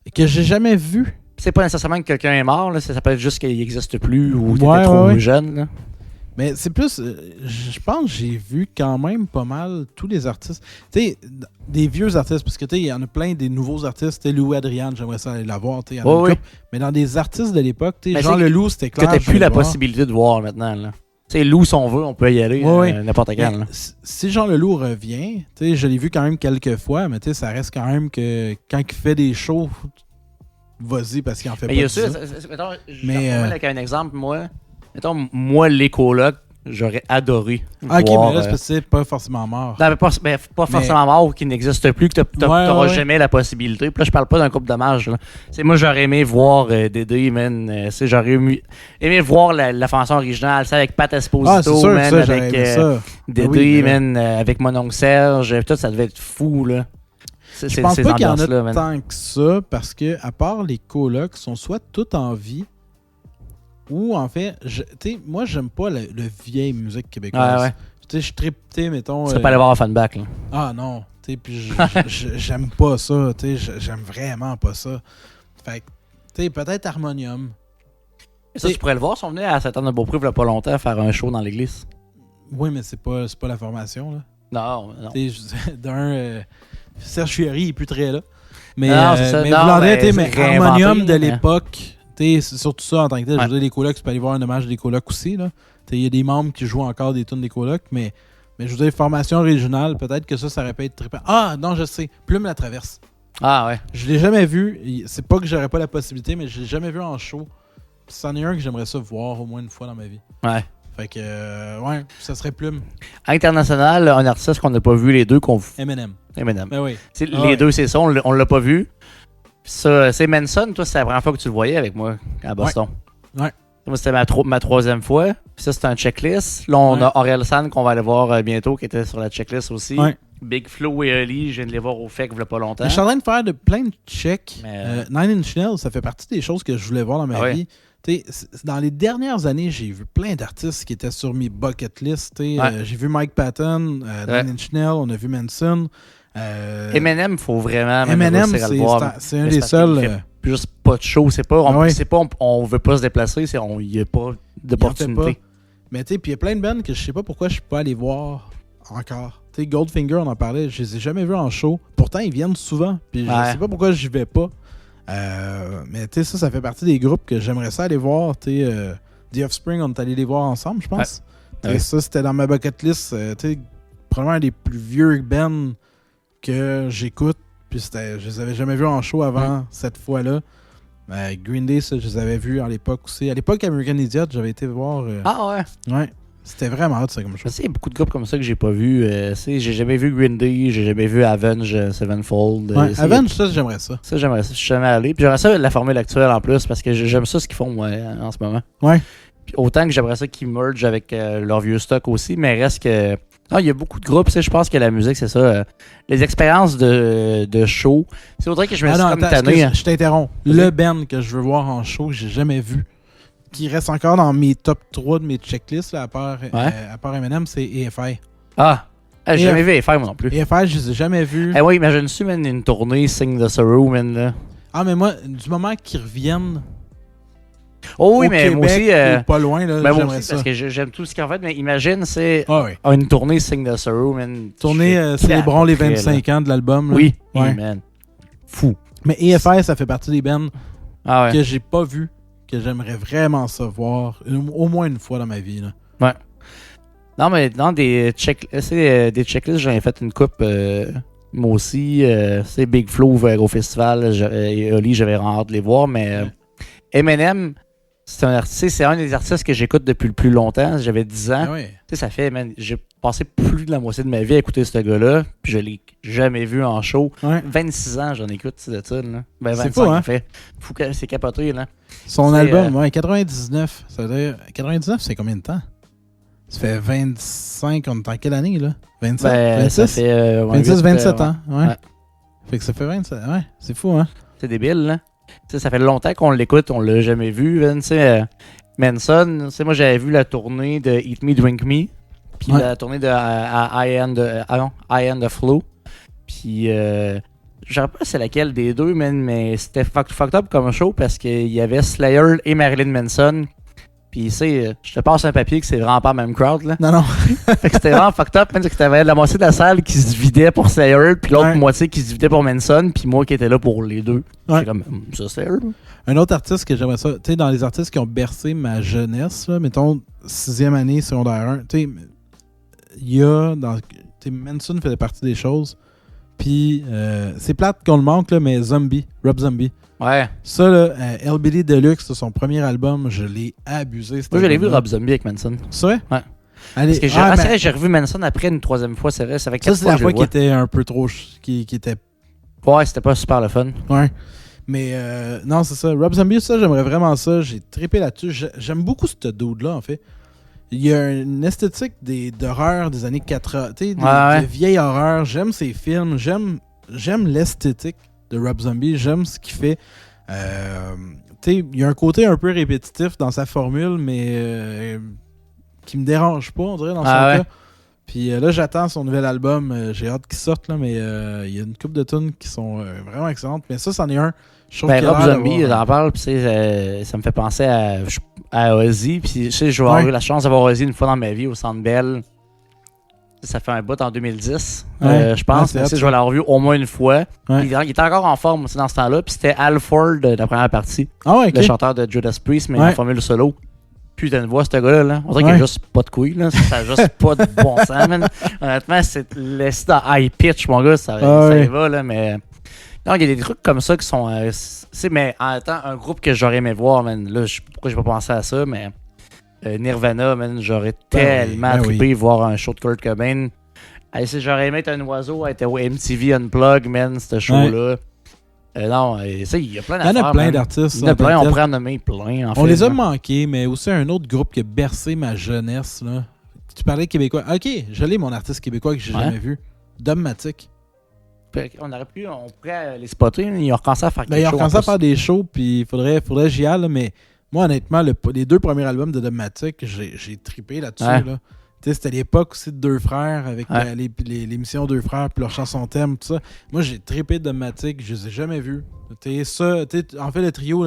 Et que j'ai jamais vu.
C'est pas nécessairement que quelqu'un est mort, là, ça peut être juste qu'il n'existe plus ou qu'il était trop jeune. Là.
Mais c'est plus... je pense que j'ai vu quand même pas mal tous les artistes. Tu sais, des vieux artistes, parce que tu sais, il y en a plein des nouveaux artistes. Tu sais, Lou Adrian, j'aimerais ça aller la voir. Tu sais, mais dans des artistes de l'époque, tu sais, Jean Leloup, c'était clair.
Que t'as plus la possibilité de voir maintenant, là. Tu sais, Lou, si on veut, on peut y aller n'importe quand.
Si Jean Leloup revient, tu sais, je l'ai vu quand même quelques fois, mais tu sais, ça reste quand même que quand il fait des shows, vas-y, parce qu'il en fait pas.
Mais il y a ça. Mettons, je vais avec un exemple, moi. Mettons, moi, les colocs, j'aurais adoré voir...
OK, mais là, c'est pas forcément mort.
Non, mais pas forcément mort ou qui n'existe plus, que tu n'auras jamais la possibilité. Puis là, je parle pas d'un couple d'hommage. Moi, j'aurais aimé voir Dédé, man. J'aurais aimé voir la formation originale, avec Pat Esposito, man, avec Dédé, man, avec mon oncle Serge. Tout ça devait être fou, là.
Je pense pas qu'il y en a tant que ça, parce que à part les colocs, sont soit toutes en vie, ou en fait, moi j'aime pas le vieille musique québécoise. Je trippe, mettons...
Tu serais pas aller voir un fanback, là.
Ah non, puis j'aime pas ça, j'aime vraiment pas ça. Fait que, peut-être Harmonium.
Ça, tu pourrais le voir, si on venait à Saint-Anne-de-Beaupré il y a pas longtemps faire un show dans l'église.
Oui, mais c'est pas la formation, là.
Non.
Serge Fiori, il est plus très là. Mais,
mais
Harmonium de l'époque... C'est surtout ça en tant que tel. Je veux dire, les colocs, tu peux aller voir un hommage des colocs aussi. Il y a des membres qui jouent encore des tunes des colocs, mais je veux dire, formation originale, peut-être que ça aurait pu être trippant. Ah, non, je sais. Plume la traverse.
Ah, ouais.
Je l'ai jamais vu. C'est pas que j'aurais pas la possibilité, mais je l'ai jamais vu en show. C'en est un que j'aimerais ça voir au moins une fois dans ma vie.
Ouais.
Fait que, ça serait Plume.
International, un artiste qu'on n'a pas vu les deux.
Eminem.
Ben
oui.
Les deux, c'est ça. On l'a pas vu. Ça, c'est Manson, toi, c'est la première fois que tu le voyais avec moi à Boston.
Ouais.
Moi, c'était ma troisième fois. Puis ça, c'était un checklist. Là, on a Aurel San qu'on va aller voir bientôt, qui était sur la checklist aussi. Ouais. Big Flo et Oli, je viens de les voir au FEC il y a pas longtemps.
Je suis en train de faire plein de checks. Nine Inch Nails, ça fait partie des choses que je voulais voir dans ma vie. Dans les dernières années, j'ai vu plein d'artistes qui étaient sur mes bucket list. J'ai vu Mike Patton, Nine Inch Nails, on a vu Manson.
Eminem, il faut vraiment
c'est un des seuls.
Juste pas de show, c'est pas on veut pas se déplacer, il n'y a pas d'opportunité.
Mais puis il y a plein de bands que je sais pas pourquoi je suis pas allé voir encore. Goldfinger, on en parlait, je les ai jamais vus en show. Pourtant, ils viennent souvent, puis je sais pas pourquoi j'y vais pas. Mais ça fait partie des groupes que j'aimerais ça aller voir. The Offspring, on est allé les voir ensemble, je pense. Ça, c'était dans ma bucket list. Probablement un des plus vieux bands que j'écoute, puis je les avais jamais vus en show avant cette fois-là. Green Day, ça, je les avais vus à l'époque aussi. À l'époque, American Idiot, j'avais été voir... Ouais. C'était vraiment hot, ça, comme chose.
Il y a beaucoup de groupes comme ça que j'ai pas vu. J'ai jamais vu Green Day, j'ai jamais vu Avenged Sevenfold.
Avenged, ça, j'aimerais ça.
Ça, j'aimerais ça. Je suis jamais allé. Puis j'aimerais ça la formule actuelle en plus, parce que j'aime ça ce qu'ils font, moi, en ce moment.
Ouais.
Puis autant que j'aimerais ça qu'ils mergent avec leur vieux stock aussi, mais reste que... Non, il y a beaucoup de groupes, je pense que la musique, c'est ça. Les expériences de show. C'est autant que je me suis comme tanné.
Je t'interromps. Le band que je veux voir en show, que j'ai jamais vu, qui reste encore dans mes top 3 de mes checklists, là, à part Eminem, c'est EFI.
Ah! J'ai jamais vu EFI, moi non plus.
EFI, je les ai jamais vus.
Oui, imagine-tu, man, une tournée Sing the Sorrow, man, là.
Ah, mais moi, du moment qu'ils reviennent...
Oh oui, mais
Québec,
moi aussi.
Pas loin, là.
Ben moi aussi, parce que j'aime tout ce qu'ils ont fait, mais imagine, c'est une tournée Sing the Sorrow, man.
Tournée célébrons les 25 ans de l'album. Là.
Oui, man. Fou.
Mais EFI, ça fait partie des bands que j'ai pas vu, que j'aimerais vraiment savoir au moins une fois dans ma vie. Là.
Ouais. Non, mais dans des checklists, j'en ai fait une coupe. Moi aussi, c'est Big Flo au festival. Et Oli, j'avais vraiment hâte de les voir, mais Eminem. C'est un des artistes que j'écoute depuis le plus longtemps. J'avais 10 ans. Ça fait, j'ai passé plus de la moitié de ma vie à écouter ce gars-là. Puis je l'ai jamais vu en show. 26 ans, j'en écoute de ça. Là. Ben, 25, c'est fou, hein? Fou, c'est capoté. Là.
Son album, 99. Ça veut dire, 99, c'est combien de temps? Ça fait 25, on est en quelle année, là? 27? 26?
Ça fait,
26, 27 ans. Ouais. Fait que ça fait 27. Ouais, c'est fou, hein?
C'est débile, là. T'sais, ça fait longtemps qu'on l'écoute, on l'a jamais vu. Manson, moi j'avais vu la tournée de Eat Me, Drink Me, puis la tournée de I Am the Flow. Puis je sais pas c'est laquelle des deux, mais c'était fucked up comme show parce qu'il y avait Slayer et Marilyn Manson. Puis Puis, tu sais, je te passe un papier que c'est vraiment pas le même crowd, là.
Non.
Fait que c'était vraiment fucked up, man. C'est que t'avais la moitié de la salle qui se vidait pour Slayer, puis l'autre moitié qui se vidait pour Manson, puis moi qui étais là pour les deux. J'étais comme, ça, Slayer.
Un autre artiste que j'aimerais ça, tu sais, dans les artistes qui ont bercé ma jeunesse, là, mettons, 6e année, secondaire 1, tu sais, il y a, Manson faisait partie des choses, puis c'est plate qu'on le manque, là, mais Rob Zombie.
Ouais.
Ça, là, LBD Deluxe, son premier album, je l'ai abusé.
Moi, je l'ai vu Rob Zombie avec Manson.
C'est vrai?
Ouais. Allez, parce que j'ai revu Manson après une 3e fois, c'est vrai. Ça fait 4
fois. Ça, c'est la fois qui était un peu trop. Qui était.
Ouais, c'était pas super le fun.
Ouais. Mais non, c'est ça. Rob Zombie, ça, j'aimerais vraiment ça. J'ai trippé là-dessus. J'aime beaucoup ce dude-là, en fait. Il y a une esthétique d'horreur des années 80. Tu sais, des vieilles horreurs. J'aime ses films. J'aime l'esthétique de Rob Zombie. J'aime ce qu'il fait. Il y a un côté un peu répétitif dans sa formule, mais qui me dérange pas, on dirait, dans son cas. Puis là, j'attends son nouvel album. J'ai hâte qu'il sorte, là, mais il y a une couple de tunes qui sont vraiment excellentes. Mais ça, c'en est un.
Rob Zombie, j'en parle, puis ça me fait penser à Ozzy. Puis je vais avoir eu la chance d'avoir Ozzy une fois dans ma vie au Centre Bell. Ça fait un bout en 2010, je pense. Je vais l'avoir vu au moins une fois. Ouais. Il était encore en forme aussi dans ce temps-là. Puis c'était Al Ford de la première partie. Le chanteur de Judas Priest, mais en formule solo. Putain de voix, ce gars-là. Là. On dirait qu'il a juste pas de couilles. Là. Ça a juste pas de bon sens, man. Honnêtement, c'est laissé à high pitch, mon gars. Ça y va, là, mais... Non, il y a des trucs comme ça qui sont... mais en même temps, un groupe que j'aurais aimé voir, man. Là, pourquoi j'ai pas pensé à ça, mais... Nirvana, man, j'aurais tellement trippé voir un show de Kurt Cobain. Si j'aurais aimé être un oiseau, être au MTV Unplugged, man, ce show-là. Non, il y a plein d'affaires.
Il y en a plein d'artistes.
Il y en a plein, on pourrait en nommer plein.
On les a manqués, mais aussi un autre groupe qui a bercé ma jeunesse. Là. Tu parlais québécois. Ok, je l'ai, mon artiste québécois que j'ai jamais vu. Dogmatic.
On pourrait les spotter. Ils ont recommencé à faire
quelque chose. Ils ont recommencé à faire des shows, puis il faudrait que j'y aille, mais moi, honnêtement, les 2 premiers albums de Dogmatic, j'ai trippé là-dessus. Là. C'était l'époque aussi de Deux Frères, avec l'émission Deux Frères, puis leur chanson thème, tout ça. Moi, j'ai trippé de Dogmatic, je les ai jamais vus. En fait, le trio,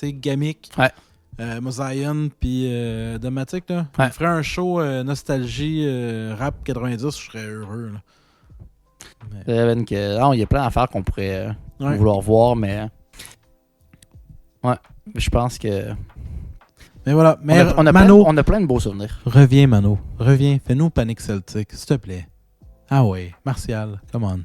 Gamic, Mosaïon, puis Dogmatic, là, on ferait un show nostalgie rap 90, je serais heureux.
Il y a plein d'affaires qu'on pourrait vouloir voir, mais... Ouais, je pense que...
Mais voilà, mais
on a plein de beaux souvenirs.
Reviens, Mano. Reviens, fais-nous Panic Celtic, s'il te plaît. Ah ouais, Martial, come on.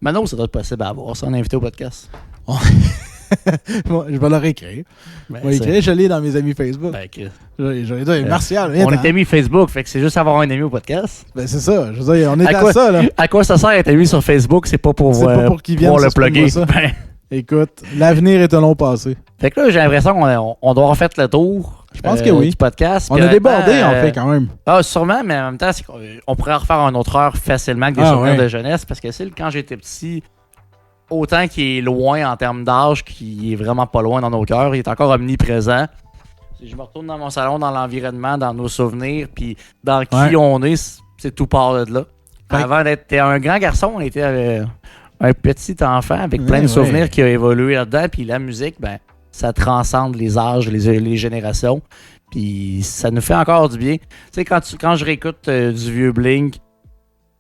Mano, ça doit être possible à avoir, ça, on est invité au podcast.
Moi, je vais leur écrire. Je l'ai dans mes amis Facebook. J'aurais dit, Martial,
on est amis Facebook, fait que c'est juste avoir un ami au podcast.
Ben c'est ça, je veux dire, on est à ça, là.
À quoi ça sert d'être ami sur Facebook, c'est pas pour
qu'ils viennent
le plugger.
Écoute, l'avenir est un long passé.
Fait que là, j'ai l'impression qu'on doit refaire le tour.
Je pense que oui.
Du podcast.
On a débordé, en fait, quand même.
Ah, sûrement, mais en même temps, on pourrait refaire une autre heure facilement avec des souvenirs de jeunesse, parce que quand j'étais petit, autant qu'il est loin en termes d'âge, qu'il est vraiment pas loin dans nos cœurs, il est encore omniprésent. Si je me retourne dans mon salon, dans l'environnement, dans nos souvenirs, puis dans qui on est, c'est tout part de là. Avant d'être un grand garçon, on était un petit enfant avec plein de souvenirs qui a évolué là-dedans, puis la musique, ben ça transcende les âges, les générations. Puis ça nous fait encore du bien. Tu sais, quand je réécoute du vieux Blink,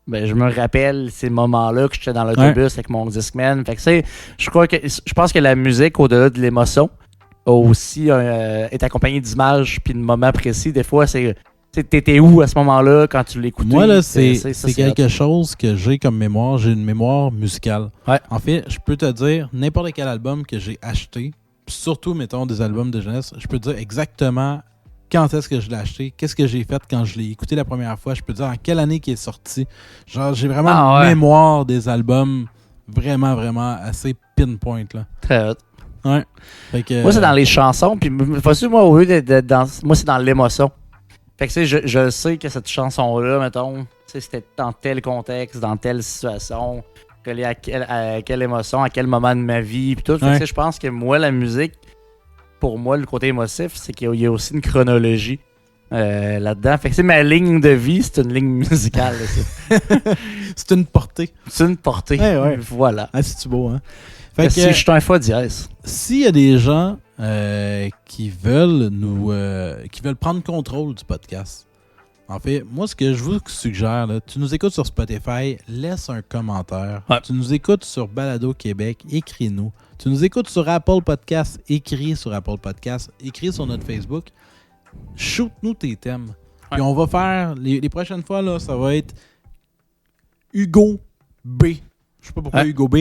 ben je me rappelle ces moments-là que j'étais dans l'autobus avec mon Discman. Fait que je pense que la musique, au-delà de l'émotion, aussi est accompagnée d'images puis de moments précis. Des fois, t'étais où à ce moment-là quand tu l'écoutais?
Moi, là, c'est quelque chose que j'ai comme mémoire. J'ai une mémoire musicale.
Ouais.
En fait, je peux te dire n'importe quel album que j'ai acheté, surtout, mettons, des albums de jeunesse, je peux te dire exactement quand est-ce que je l'ai acheté, qu'est-ce que j'ai fait quand je l'ai écouté la première fois, je peux te dire en quelle année il est sorti. Genre, j'ai vraiment une mémoire des albums vraiment, vraiment assez pinpoint, là.
Très hot.
Ouais. Fait que,
moi, c'est dans les chansons, puis moi, au lieu moi, c'est dans l'émotion. Fait que, je sais que cette chanson-là, mettons, c'était dans tel contexte, dans telle situation, relié à quelle émotion, à quel moment de ma vie, puis tout. Fait que, je pense que moi, la musique, pour moi, le côté émotif, c'est qu'il y a aussi une chronologie là-dedans. Fait que ma ligne de vie, c'est une ligne musicale.
C'est une portée.
C'est une portée.
Ouais.
Voilà.
Ah, c'est-tu beau, hein?
Fait que, si je suis un fa dièse.
S'il y a des gens qui veulent qui veulent prendre contrôle du podcast. En fait, moi, ce que je vous suggère, là, tu nous écoutes sur Spotify, laisse un commentaire.
Ouais.
Tu nous écoutes sur Balado Québec, écris-nous. Tu nous écoutes sur Apple Podcast, écris sur Apple Podcast, écris sur notre Facebook. Shoot-nous tes thèmes. Puis on va faire, les prochaines fois, là, ça va être Hugo B. Je sais pas pourquoi Hugo B.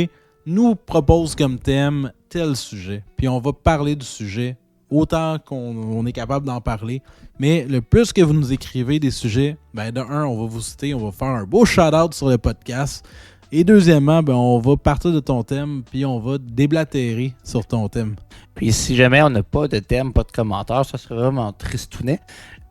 Nous propose comme thème tel sujet. Puis on va parler du sujet autant qu'on est capable d'en parler. Mais le plus que vous nous écrivez des sujets, ben de un, on va vous citer, on va faire un beau shout-out sur le podcast. Et deuxièmement, ben on va partir de ton thème, puis on va déblatérer sur ton thème.
Puis si jamais on n'a pas de thème, pas de commentaire, ça serait vraiment tristounet.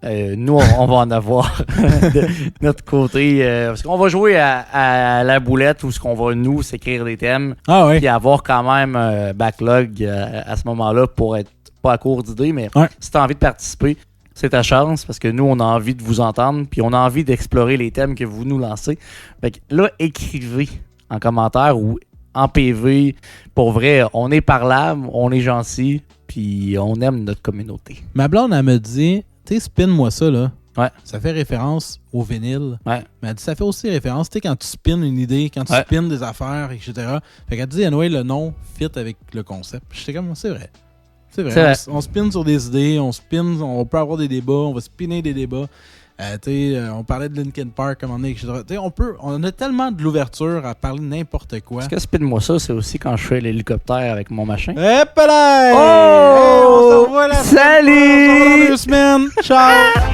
Nous, on va en avoir de notre côté. Parce qu'on va jouer à la boulette où ce qu'on va, nous, s'écrire des thèmes. Puis avoir quand même un backlog à ce moment-là pour être pas à court d'idées. Mais si tu as envie de participer, c'est ta chance parce que nous, on a envie de vous entendre. Puis on a envie d'explorer les thèmes que vous nous lancez. Fait que là, écrivez en commentaire ou en PV. Pour vrai, on est parlable, on est gentil. Puis on aime notre communauté.
Ma blonde, elle me dit... Tu sais, spin-moi ça, là. Ça fait référence au vinyle. Mais elle dit, ça fait aussi référence, tu sais, quand tu spins une idée, quand tu spins des affaires, etc. Fait qu'elle dit, anyway, le nom fit avec le concept. J'étais comme, c'est vrai. C'est vrai. On spin sur des idées, on peut avoir des débats, on va spinner des débats. On parlait de Linkin Park, comment on est, etc. On a tellement de l'ouverture à parler de n'importe quoi.
Est-ce que spin-moi ça, c'est aussi quand je fais l'hélicoptère avec mon machin?
Hep là!
Oh!
Hey, on se revoit la
Salut!
semaine. Ciao!